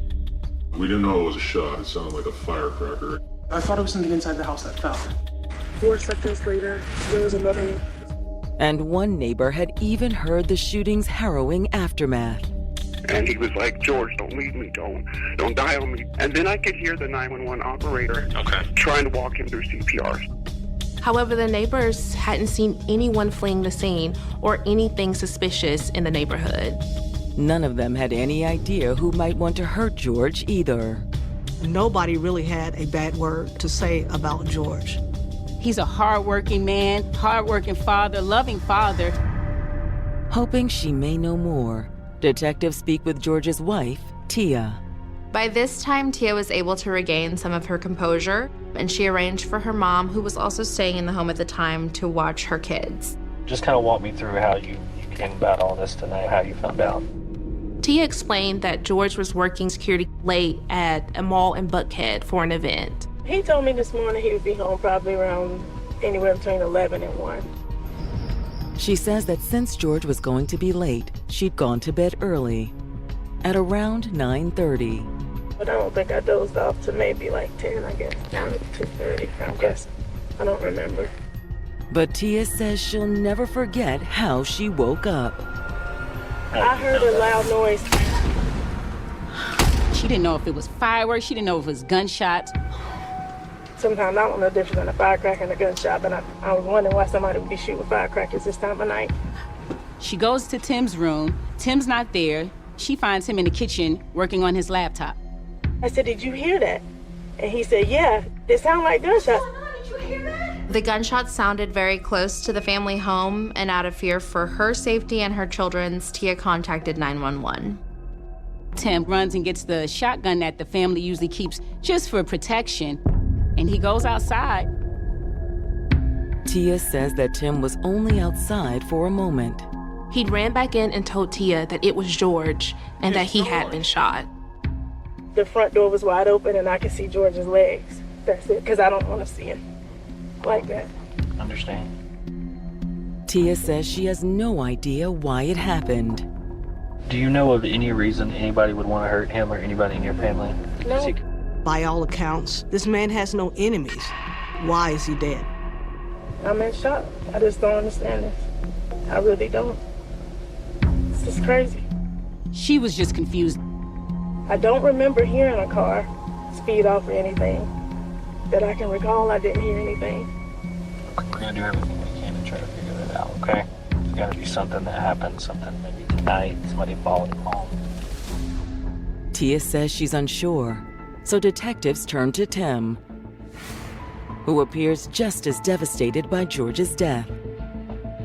We didn't know it was a shot. It sounded like a firecracker. I thought it was something inside the house that fell. 4 seconds later, there was another one. And one neighbor had even heard the shooting's harrowing aftermath. And he was like, George, don't leave me, don't die on me. And then I could hear the 911 operator trying to walk him through CPR. However, the neighbors hadn't seen anyone fleeing the scene or anything suspicious in the neighborhood. None of them had any idea who might want to hurt George either. Nobody really had a bad word to say about George. He's a hardworking man, hardworking father, loving father. Hoping she may know more, detectives speak with George's wife, Tia. By this time, Tia was able to regain some of her composure, and she arranged for her mom, who was also staying in the home at the time, to watch her kids. Just kind of walk me through how you came about all this tonight, how you found out. Tia explained that George was working security late at a mall in Buckhead for an event. He told me this morning he would be home probably around anywhere between 11 and 1. She says that since George was going to be late, she'd gone to bed early, at around 9:30. But I don't think I dozed off to maybe like 10, I guess, down to 2:30, I'm guessing. I don't remember. But Tia says she'll never forget how she woke up. I heard a loud noise. She didn't know if it was fireworks, she didn't know if it was gunshots. Sometimes I don't know difference than a firecracker and a gunshot, but I was wondering why somebody would be shooting firecrackers this time of night. She goes to Tim's room. Tim's not there. She finds him in the kitchen working on his laptop. I said, did you hear that? And he said, yeah, it sounded like gunshots. The gunshots sounded very close to the family home, and out of fear for her safety and her children's, Tia contacted 911. Tim runs and gets the shotgun that the family usually keeps just for protection, and he goes outside. Tia says that Tim was only outside for a moment. He'd ran back in and told Tia that it was George and that he had been shot. The front door was wide open and I could see George's legs. That's it, because I don't want to see him like that. Understand. Tia says she has no idea why it happened. Do you know of any reason anybody would want to hurt him or anybody in your family? No. By all accounts, this man has no enemies. Why is he dead? I'm in shock. I just don't understand this. I really don't. It's just crazy. She was just confused. I don't remember hearing a car speed off or anything. That I can recall, I didn't hear anything. We're gonna do everything we can to try to figure that out, okay? There's gotta be something that happened, something maybe tonight, somebody followed him home. Tia says she's unsure, so detectives turn to Tim, who appears just as devastated by George's death.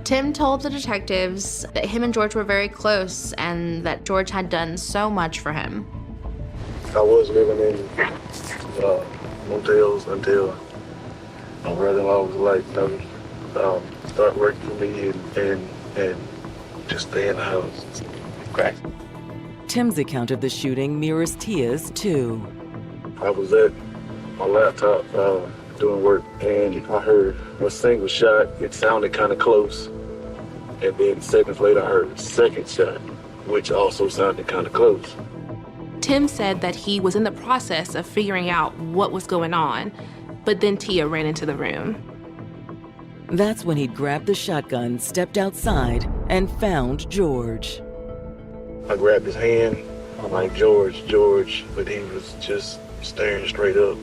Tim told the detectives that him and George were very close and that George had done so much for him. I was living in motels until my brother-in-law was like, start working for me and just stay in the house. Great. Tim's account of the shooting mirrors Tia's too. I was at my laptop doing work and I heard a single shot. It sounded kind of close. And then seconds later I heard a second shot, which also sounded kind of close. Tim said that he was in the process of figuring out what was going on, but then Tia ran into the room. That's when he'd grabbed the shotgun, stepped outside, and found George. I grabbed his hand. I'm like, George, but he was just staring straight up.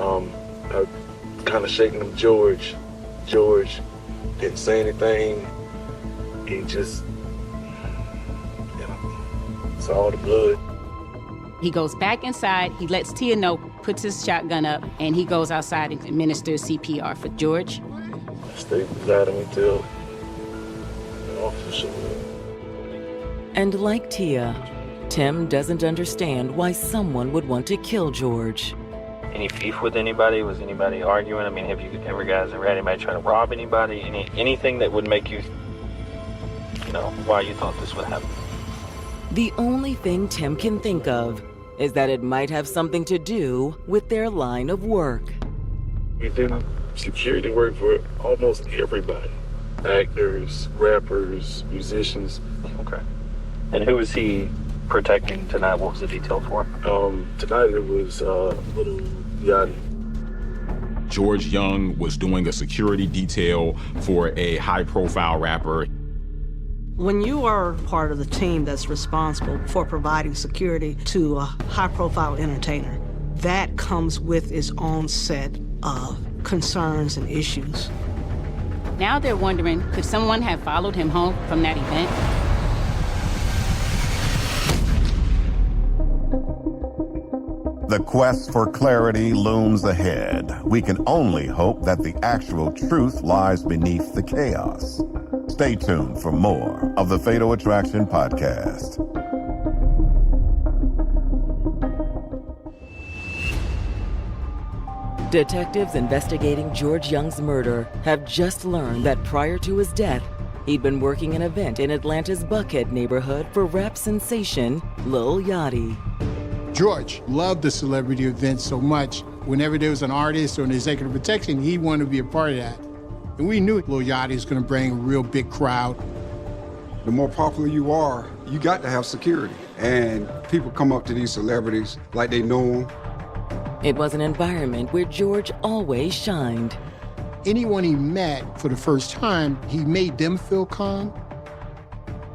I kind of shaking him, George. Didn't say anything. He just, saw the blood. He goes back inside, he lets Tia know, puts his shotgun up, and he goes outside and administers CPR for George. I stayed beside him until the officer showed up. And like Tia, Tim doesn't understand why someone would want to kill George. Any beef with anybody? Was anybody arguing? I mean, have you ever had anybody try to rob anybody? Anything that would make you, why you thought this would happen? The only thing Tim can think of is that it might have something to do with their line of work. We do security work for almost everybody. Actors, rappers, musicians. Okay. And who was he protecting tonight? What was the detail for? Tonight it was Little Yachty. George Young was doing a security detail for a high-profile rapper. When you are part of the team that's responsible for providing security to a high-profile entertainer, that comes with its own set of concerns and issues. Now they're wondering, could someone have followed him home from that event? The quest for clarity looms ahead. We can only hope that the actual truth lies beneath the chaos. Stay tuned for more of the Fatal Attraction Podcast. Detectives investigating George Young's murder have just learned that prior to his death, he'd been working an event in Atlanta's Buckhead neighborhood for rap sensation Lil Yachty. George loved the celebrity event so much. Whenever there was an artist or an executive protection, he wanted to be a part of that. And we knew Lil Yachty was going to bring a real big crowd. The more popular you are, you got to have security. And people come up to these celebrities like they know them. It was an environment where George always shined. Anyone he met for the first time, he made them feel calm.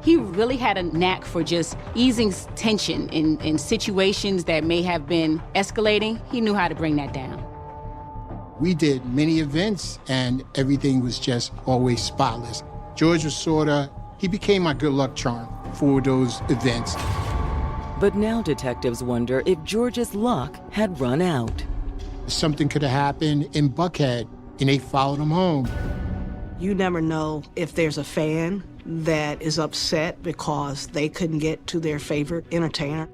He really had a knack for just easing tension in situations that may have been escalating. He knew how to bring that down. We did many events, and everything was just always spotless. George was he became my good luck charm for those events. But now detectives wonder if George's luck had run out. Something could have happened in Buckhead, and they followed him home. You never know if there's a fan that is upset because they couldn't get to their favorite entertainer.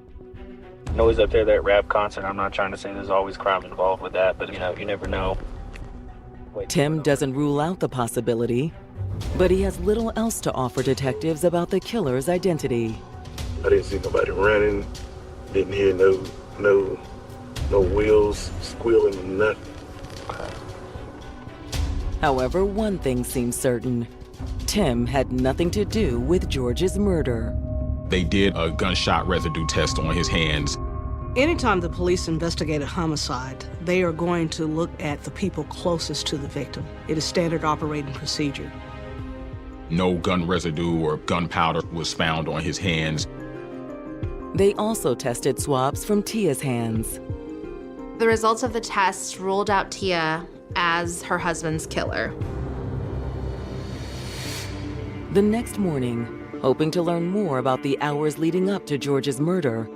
I know he's up there at that rap concert. I'm not trying to say there's always crime involved with that, but you never know. Tim doesn't rule out the possibility, but he has little else to offer detectives about the killer's identity. I didn't see nobody running, didn't hear no wheels squealing or nothing. However, one thing seems certain. Tim had nothing to do with George's murder. They did a gunshot residue test on his hands. Anytime the police investigate a homicide, they are going to look at the people closest to the victim. It is standard operating procedure. No gun residue or gunpowder was found on his hands. They also tested swabs from Tia's hands. The results of the tests ruled out Tia as her husband's killer. The next morning, hoping to learn more about the hours leading up to George's murder,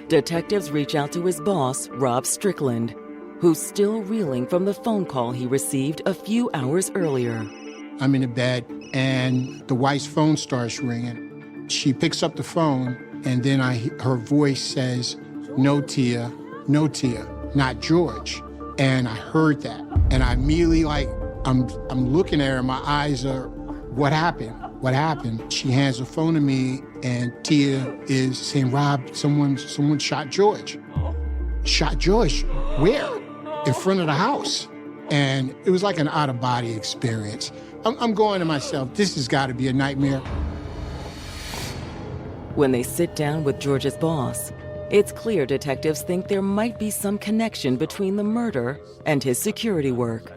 detectives reach out to his boss, Rob Strickland, who's still reeling from the phone call he received a few hours earlier. I'm in the bed, and the wife's phone starts ringing. She picks up the phone, and then her voice says, "No, Tia, not George." And I heard that, and I immediately, I'm looking at her, my eyes are, what happened? What happened? She hands the phone to me, and Tia is saying, "Rob, someone shot George." Shot George? Where? In front of the house. And it was like an out-of-body experience. I'm going to myself, this has got to be a nightmare. When they sit down with George's boss, it's clear detectives think there might be some connection between the murder and his security work.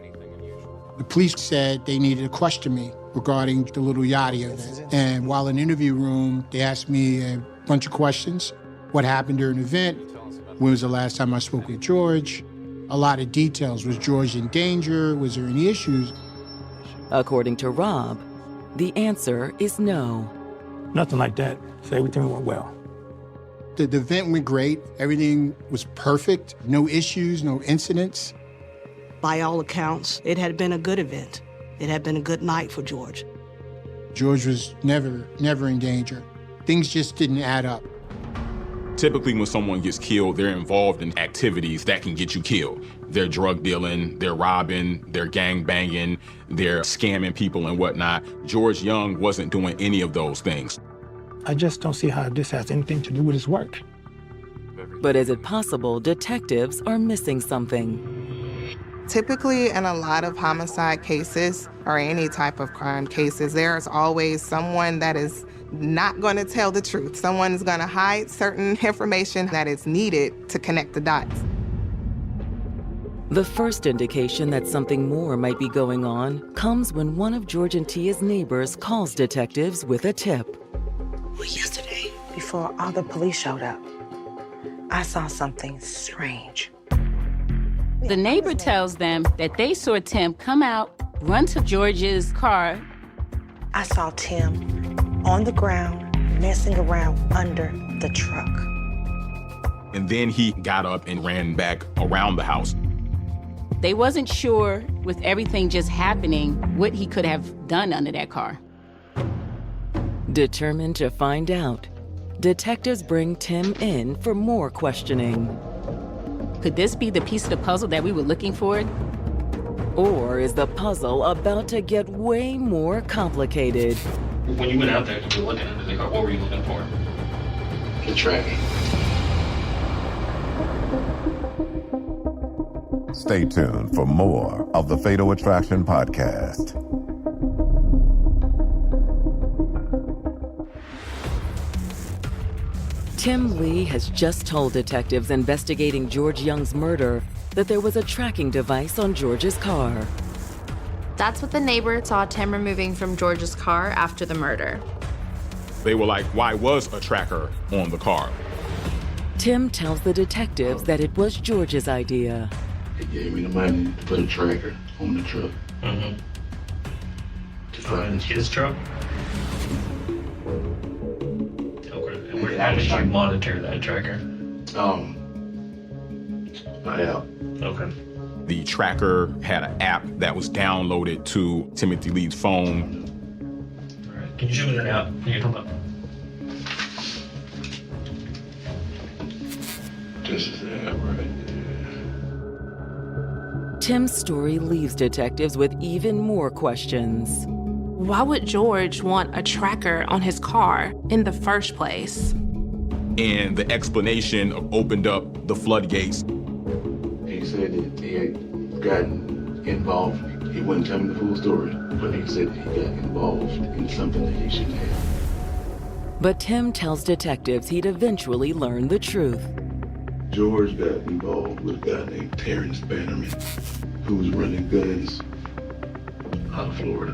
The police said they needed to question me regarding the Little Yachty event. And while in the interview room, they asked me a bunch of questions. What happened during the event? When was the last time I spoke with George? A lot of details. Was George in danger? Was there any issues? According to Rob, the answer is no. Nothing like that. So everything went well. The event went great. Everything was perfect. No issues, no incidents. By all accounts, it had been a good event. It had been a good night for George. George was never in danger. Things just didn't add up. Typically, when someone gets killed, they're involved in activities that can get you killed. They're drug dealing, they're robbing, they're gang banging, they're scamming people and whatnot. George Young wasn't doing any of those things. I just don't see how this has anything to do with his work. But is it possible detectives are missing something? Typically, in a lot of homicide cases or any type of crime cases, there is always someone that is not going to tell the truth. Someone is going to hide certain information that is needed to connect the dots. The first indication that something more might be going on comes when one of George and Tia's neighbors calls detectives with a tip. Well, yesterday, before all the police showed up, I saw something strange. The neighbor tells them that they saw Tim come out, run to George's car. I saw Tim on the ground, messing around under the truck. And then he got up and ran back around the house. They wasn't sure, with everything just happening, what he could have done under that car. Determined to find out, detectives bring Tim in for more questioning. Could this be the piece of the puzzle that we were looking for? Or is the puzzle about to get way more complicated? When you went out there to be looking under the car, what were you looking for? The tracking. Stay tuned for more of the Fatal Attraction Podcast. Tim Lee has just told detectives investigating George Young's murder that there was a tracking device on George's car. That's what the neighbor saw Tim removing from George's car after the murder. They were like, why was a tracker on the car? Tim tells the detectives that it was George's idea. He gave me the money to put a tracker on the truck. Mm-hmm. To find his truck? Okay. And how did you monitor that tracker? My app. Okay. The tracker had an app that was downloaded to Timothy Lee's phone. All right. Can you show me that app? Can you come up? This is the app right there. Tim's story leaves detectives with even more questions. Why would George want a tracker on his car in the first place? And the explanation opened up the floodgates. He said that he had gotten involved. He wouldn't tell me the full story, but he said he got involved in something that he shouldn't have. But Tim tells detectives he'd eventually learn the truth. George got involved with a guy named Terrence Bannerman, who was running guns out of Florida.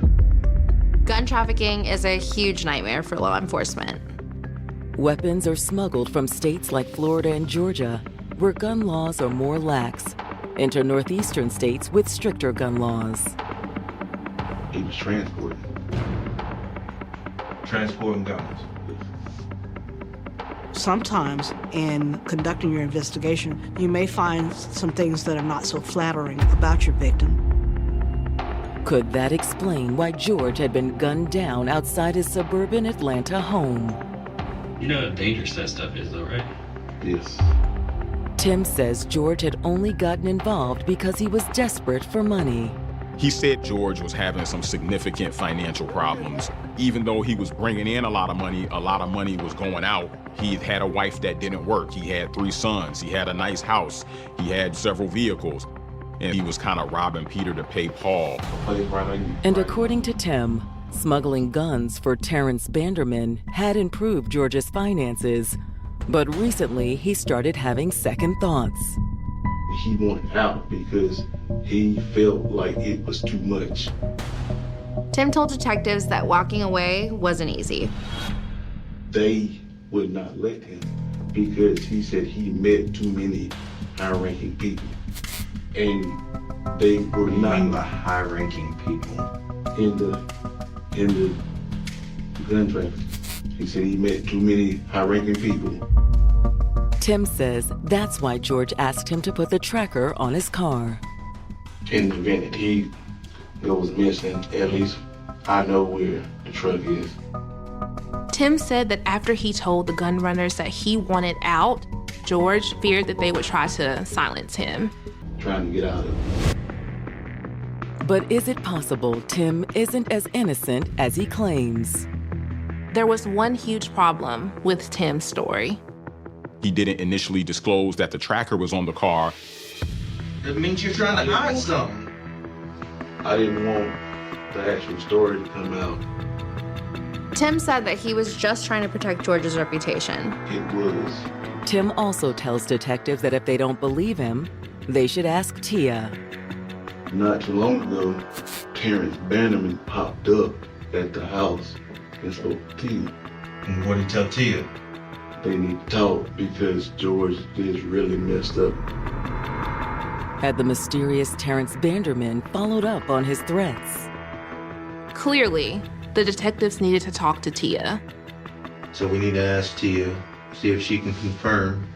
Gun trafficking is a huge nightmare for law enforcement. Weapons are smuggled from states like Florida and Georgia, where gun laws are more lax, into northeastern states with stricter gun laws. He was transporting guns. Sometimes in conducting your investigation, you may find some things that are not so flattering about your victim. Could that explain why George had been gunned down outside his suburban Atlanta home? You know how dangerous that stuff is, though, right? Yes. Tim says George had only gotten involved because he was desperate for money. He said George was having some significant financial problems. Even though he was bringing in a lot of money was going out. He had a wife that didn't work. He had 3 sons. He had a nice house. He had several vehicles. And he was kind of robbing Peter to pay Paul. And according to Tim, smuggling guns for Terrence Banderman had improved George's finances. But recently, he started having second thoughts. He wanted out because he felt like it was too much. Tim told detectives that walking away wasn't easy. They would not let him because he said he met too many high-ranking people. And they were not the high-ranking people in the gun trafficking. He said he met too many high-ranking people. Tim says that's why George asked him to put the tracker on his car. In the event that he goes missing, at least I know where the truck is. Tim said that after he told the gun runners that he wanted out, George feared that they would try to silence him. Trying to get out of it. But is it possible Tim isn't as innocent as he claims? There was one huge problem with Tim's story. He didn't initially disclose that the tracker was on the car. It means you're trying to hide something. I didn't want the actual story to come out Tim said that he was just trying to protect George's reputation. It was. Tim also tells detectives that if they don't believe him, they should ask Tia. Not too long ago, Terrence Bannerman popped up at the house and spoke to Tia. And what did he tell Tia? They need to talk because George is really messed up. Had the mysterious Terrence Bannerman followed up on his threats? Clearly, the detectives needed to talk to Tia. So we need to ask Tia, see if she can confirm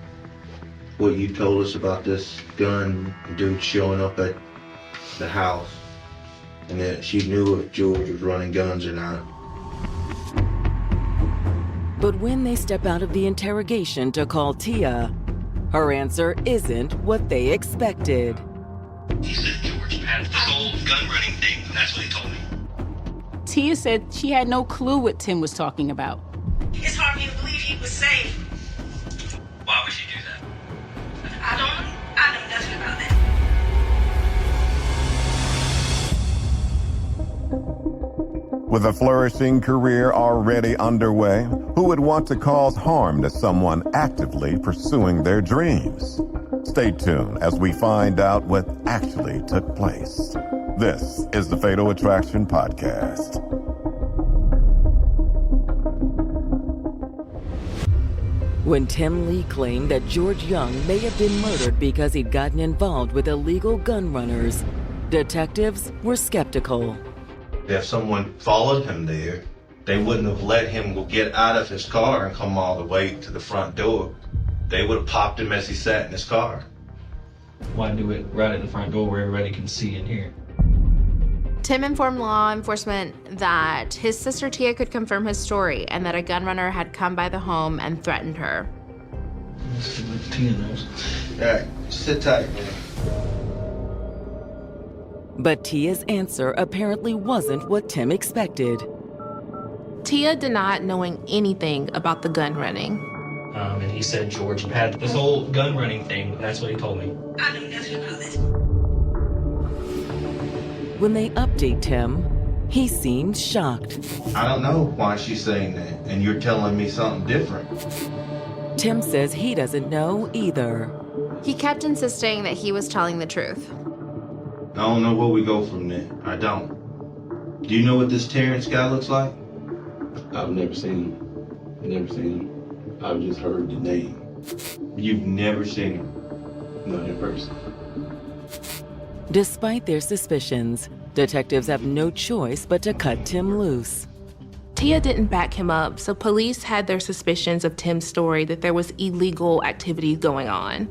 what you told us about this gun dude showing up at the house, and that she knew if George was running guns or not. But when they step out of the interrogation to call Tia, her answer isn't what they expected. He said George had this whole gun running thing, and that's what he told me. Tia said she had no clue what Tim was talking about. It's hard for me to believe he was safe. Why would she do that? I don't know. I know nothing about that. With a flourishing career already underway, who would want to cause harm to someone actively pursuing their dreams? Stay tuned as we find out what actually took place. This is the Fatal Attraction Podcast. When Tim Lee claimed that George Young may have been murdered because he'd gotten involved with illegal gun runners, detectives were skeptical. If someone followed him there, they wouldn't have let him go get out of his car and come all the way to the front door. They would have popped him as he sat in his car. Why do it right at the front door where everybody can see and hear? Tim informed law enforcement that his sister Tia could confirm his story and that a gun runner had come by the home and threatened her. Let's see what Tia knows. All right, sit tight, man. But Tia's answer apparently wasn't what Tim expected. Tia denied knowing anything about the gun running. And he said George had this whole gun running thing. That's what he told me. I know nothing about that. When they update Tim, he seemed shocked. I don't know why she's saying that, and you're telling me something different. Tim says he doesn't know either. He kept insisting that he was telling the truth. I don't know where we go from there. I don't. Do you know what this Terrence guy looks like? I've never seen him. Never seen him. I've just heard the name. You've never seen him? Not in person. Despite their suspicions, detectives have no choice but to cut Tim loose. Tia didn't back him up, so police had their suspicions of Tim's story that there was illegal activity going on.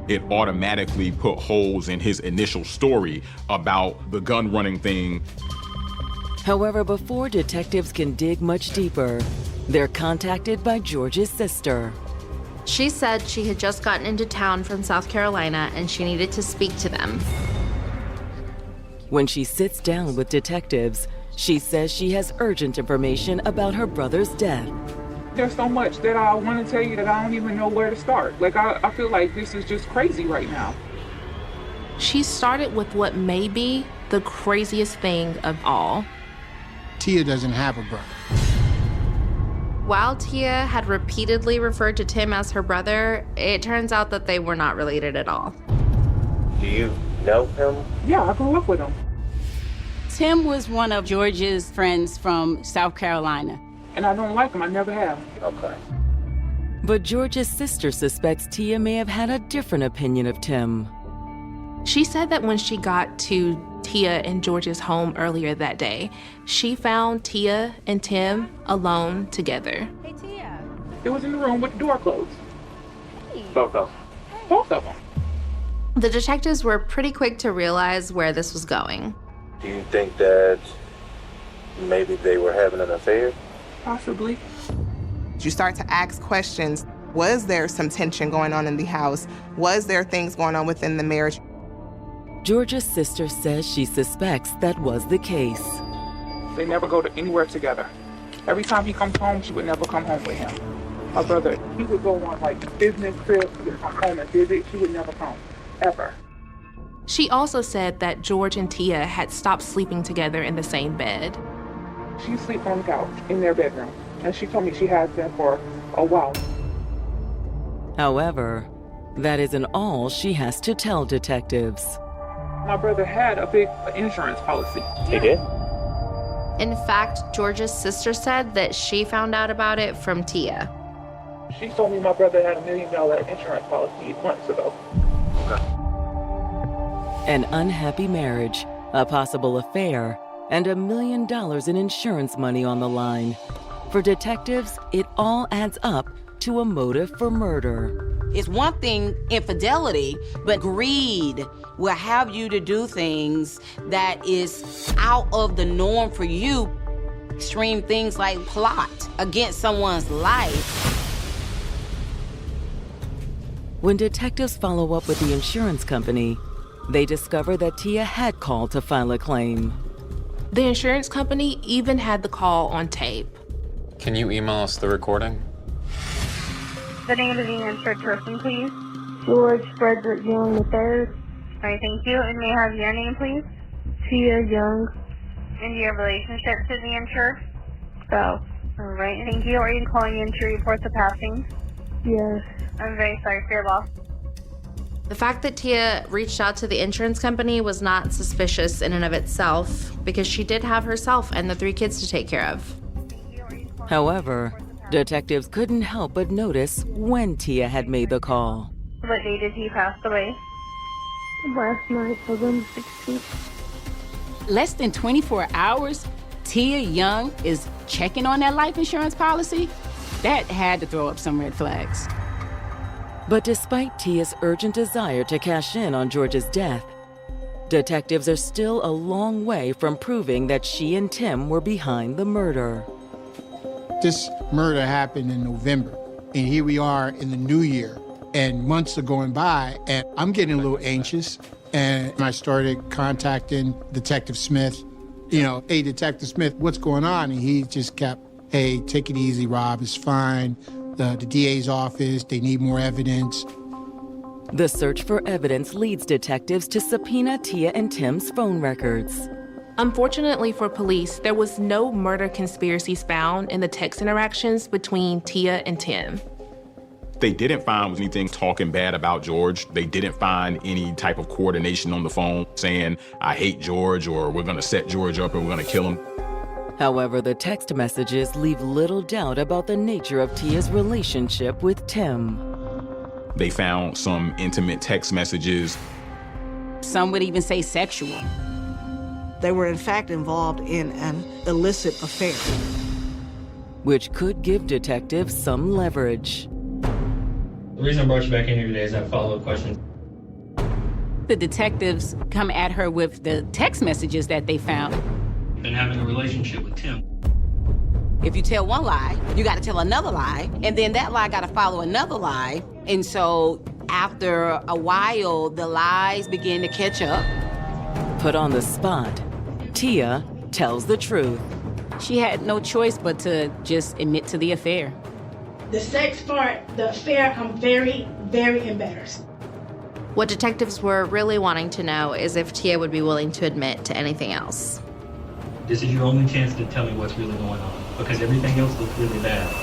It automatically put holes in his initial story about the gun running thing. However, before detectives can dig much deeper, they're contacted by George's sister. She said she had just gotten into town from South Carolina and she needed to speak to them. When she sits down with detectives, she says she has urgent information about her brother's death. There's so much that I want to tell you that I don't even know where to start. Like, I feel like this is just crazy right now. She started with what may be the craziest thing of all. Tia doesn't have a brother. While Tia had repeatedly referred to Tim as her brother, it turns out that they were not related at all. Do you know him? Yeah, I grew up with him. Tim was one of George's friends from South Carolina. And I don't like him, I never have. Okay. But George's sister suspects Tia may have had a different opinion of Tim. She said that when she got to Tia and George's home earlier that day, she found Tia and Tim alone together. Hey, Tia. It was in the room with the door closed. Hey. Both of them. Both of them. The detectives were pretty quick to realize where this was going. Do you think that maybe they were having an affair? Possibly. You start to ask questions. Was there some tension going on in the house? Was there things going on within the marriage? George's sister says she suspects that was the case. They never go to anywhere together. Every time he comes home, she would never come home with him. My brother, he would go on like business trips, he would come home and visit. She would never come, ever. She also said that George and Tia had stopped sleeping together in the same bed. She sleeps on the couch in their bedroom, and she told me she has been for a while. However, that isn't all she has to tell detectives. My brother had a big insurance policy. He did? In fact, George's sister said that she found out about it from Tia. She told me my brother had $1 million insurance policy months ago. An unhappy marriage, a possible affair, and $1 million in insurance money on the line. For detectives, it all adds up to a motive for murder. It's one thing, infidelity, but greed will have you to do things that is out of the norm for you. Extreme things like plot against someone's life. When detectives follow up with the insurance company, they discover that Tia had called to file a claim. The insurance company even had the call on tape. Can you email us the recording? The name of the insured person, please. George Frederick Young III. All right, thank you. And may I have your name, please? Tia Young. And your relationship to the insured? So. All right, thank you. Are you calling in to report the passing? Yes. I'm very sorry for your loss. The fact that Tia reached out to the insurance company was not suspicious in and of itself because she did have herself and the 3 kids to take care of. However, detectives couldn't help but notice when Tia had made the call. What day did he pass away? Last night, November 16th. Less than 24 hours, Tia Young is checking on that life insurance policy? That had to throw up some red flags. But despite Tia's urgent desire to cash in on George's death, detectives are still a long way from proving that she and Tim were behind the murder. This murder happened in November, and here we are in the new year, and months are going by, and I'm getting a little anxious, and I started contacting Detective Smith. You know, hey, Detective Smith, what's going on? And he just kept, hey, take it easy, Rob, it's fine. The DA's office, they need more evidence. The search for evidence leads detectives to subpoena Tia and Tim's phone records. Unfortunately for police, there was no murder conspiracies found in the text interactions between Tia and Tim. They didn't find anything talking bad about George. They didn't find any type of coordination on the phone saying, I hate George, or we're gonna set George up and we're gonna kill him. However, the text messages leave little doubt about the nature of Tia's relationship with Tim. They found some intimate text messages. Some would even say sexual. They were in fact involved in an illicit affair. Which could give detectives some leverage. The reason I brought you back in here today is I have a follow-up question. The detectives come at her with the text messages that they found. Been having a relationship with Tim. If you tell one lie, you gotta tell another lie, and then that lie gotta follow another lie. And so after a while, the lies begin to catch up. Put on the spot, Tia tells the truth. She had no choice but to just admit to the affair. The sex part, the affair, I'm very, very embarrassed. What detectives were really wanting to know is if Tia would be willing to admit to anything else. This is your only chance to tell me what's really going on, because everything else looks really bad.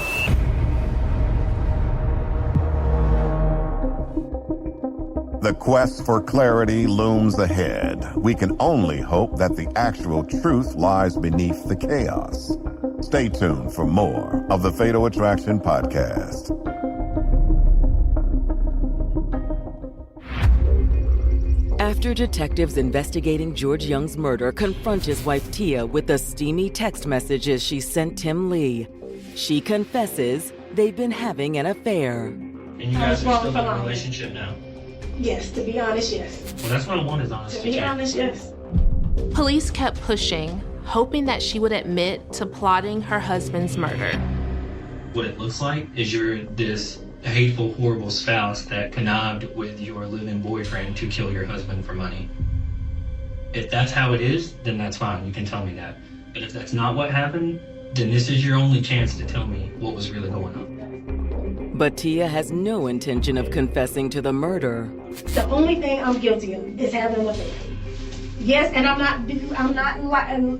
The quest for clarity looms ahead. We can only hope that the actual truth lies beneath the chaos. Stay tuned for more of the Fatal Attraction Podcast. After detectives investigating George Young's murder confront his wife Tia with the steamy text messages she sent Tim Lee, she confesses they've been having an affair. And you guys are still in a relationship now? Yes, to be honest, yes. Well, that's what I want is honesty. To be honest, yes. Police kept pushing, hoping that she would admit to plotting her husband's murder. What it looks like is you're this hateful, horrible spouse that connived with your living boyfriend to kill your husband for money. If that's how it is, then that's fine. You can tell me that. But if that's not what happened, then this is your only chance to tell me what was really going on. But Tia has no intention of confessing to the murder. The only thing I'm guilty of is having an affair. Yes, and I'm not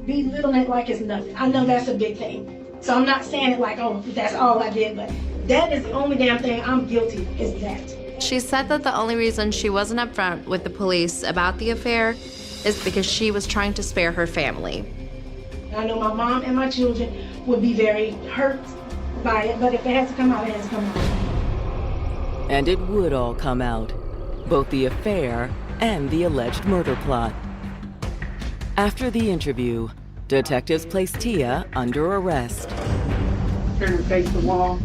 belittling it like it's nothing. I know that's a big thing. So I'm not saying it like, oh, that's all I did, but that is the only damn thing I'm guilty is that. She said that the only reason she wasn't upfront with the police about the affair is because she was trying to spare her family. I know my mom and my children would be very hurt by it, but if it has to come out, it has to come out. And it would all come out, both the affair and the alleged murder plot. After the interview, detectives placed Tia under arrest. Turn her face to the wall.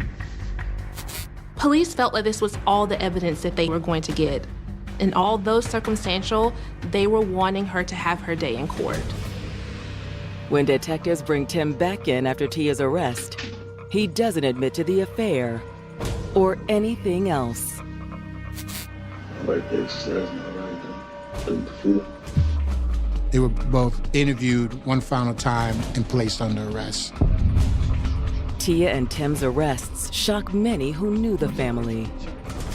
Police felt like this was all the evidence that they were going to get. And although circumstantial, they were wanting her to have her day in court. When detectives bring Tim back in after Tia's arrest, he doesn't admit to the affair or anything else. They were both interviewed one final time and placed under arrest. Tia and Tim's arrests shock many who knew the family.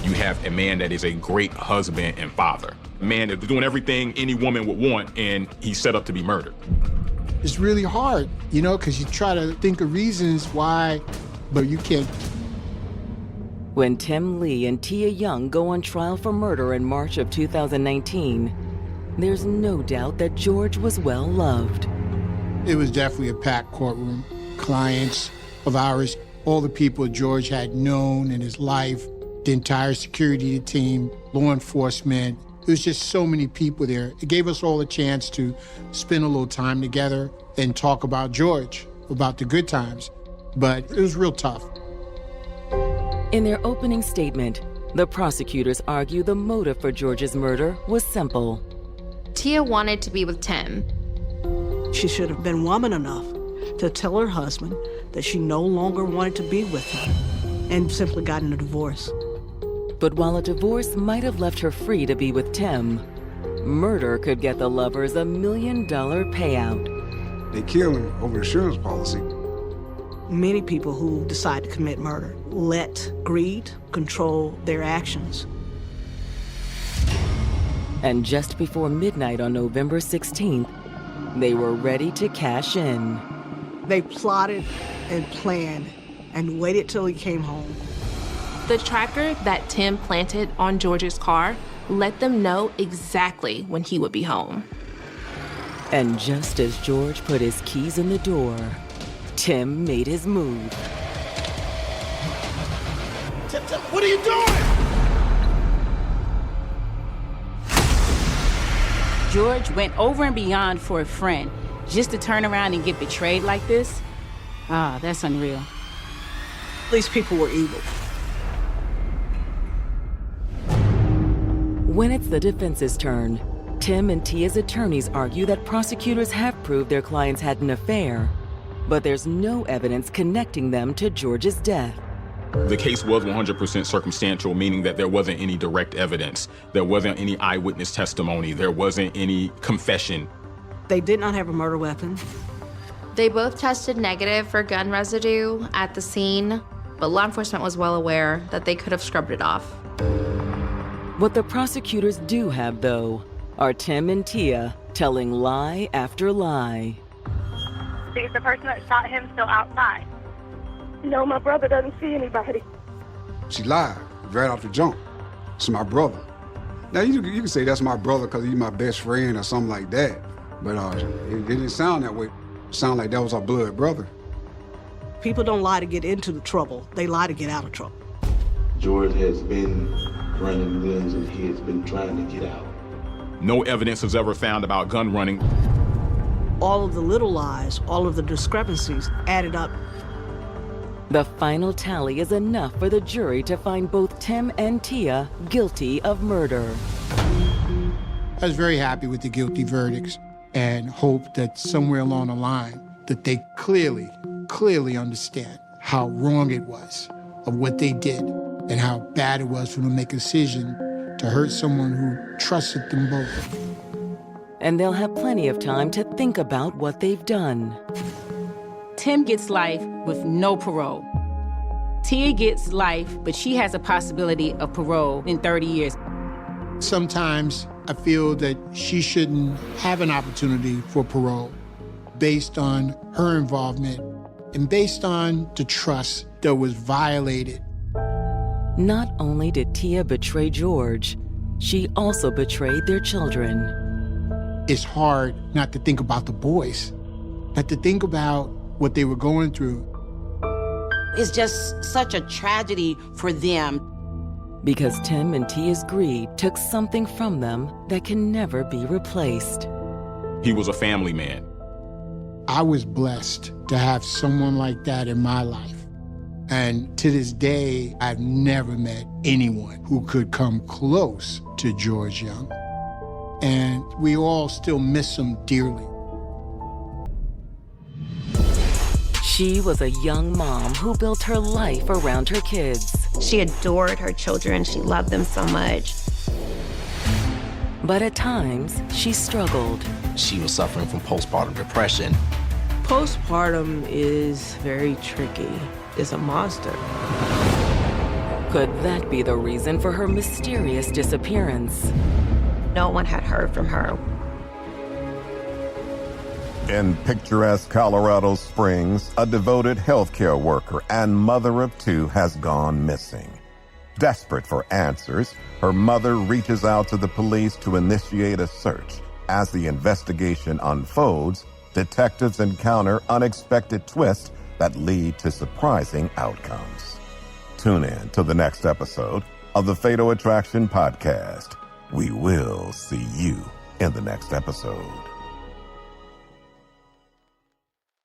You have a man that is a great husband and father. A man that's doing everything any woman would want, and he's set up to be murdered. It's really hard, you know, because you try to think of reasons why, but you can't. When Tim Lee and Tia Young go on trial for murder in March of 2019, there's no doubt that George was well loved. It was definitely a packed courtroom. Clients of ours, all the people George had known in his life, the entire security team, law enforcement. There was just so many people there. It gave us all a chance to spend a little time together and talk about George, about the good times. But it was real tough. In their opening statement, the prosecutors argue the motive for George's murder was simple. Tia wanted to be with Tim. She should have been woman enough to tell her husband that she no longer wanted to be with him and simply gotten a divorce. But while a divorce might have left her free to be with Tim, murder could get the lovers $1 million payout. They kill him over insurance policy. Many people who decide to commit murder let greed control their actions. And just before midnight on November 16th, they were ready to cash in. They plotted and planned and waited till he came home. The tracker that Tim planted on George's car let them know exactly when he would be home. And just as George put his keys in the door, Tim made his move. Tim, what are you doing? George went over and beyond for a friend just to turn around and get betrayed like this. Ah, that's unreal. These people were evil. When it's the defense's turn, Tim and Tia's attorneys argue that prosecutors have proved their clients had an affair, but there's no evidence connecting them to George's death. The case was 100% circumstantial, meaning that there wasn't any direct evidence. There wasn't any eyewitness testimony. There wasn't any confession. They did not have a murder weapon. They both tested negative for gun residue at the scene, but law enforcement was well aware that they could have scrubbed it off. What the prosecutors do have, though, are Tim and Tia telling lie after lie. Is the person that shot him still outside? No, my brother doesn't see anybody. She lied right off the jump. It's my brother. Now, you can say that's my brother because he's my best friend or something like that, but it didn't sound that way. It sounded like that was our blood brother. People don't lie to get into the trouble. They lie to get out of trouble. George has been running guns and he has been trying to get out. No evidence was ever found about gun running. All of the little lies, all of the discrepancies added up. The final tally is enough for the jury to find both Tim and Tia guilty of murder. I was very happy with the guilty verdicts and hope that somewhere along the line that they clearly understand how wrong it was of what they did and how bad it was for them to make a decision to hurt someone who trusted them both. And they'll have plenty of time to think about what they've done. Tim gets life with no parole. Tia gets life, but she has a possibility of parole in 30 years. Sometimes I feel that she shouldn't have an opportunity for parole based on her involvement and based on the trust that was violated. Not only did Tia betray George, she also betrayed their children. It's hard not to think about the boys, not to think about what they were going through. It's just such a tragedy for them. Because Tim and Tia's greed took something from them that can never be replaced. He was a family man. I was blessed to have someone like that in my life. And to this day, I've never met anyone who could come close to George Young. And we all still miss him dearly. She was a young mom who built her life around her kids. She adored her children. She loved them so much. But at times, she struggled. She was suffering from postpartum depression. Postpartum is very tricky. It's a monster. Could that be the reason for her mysterious disappearance? No one had heard from her. In picturesque Colorado Springs, a devoted healthcare worker and mother of two has gone missing. Desperate for answers, her mother reaches out to the police to initiate a search. As the investigation unfolds, detectives encounter unexpected twists that lead to surprising outcomes. Tune in to the next episode of the Fatal Attraction Podcast. We will see you in the next episode.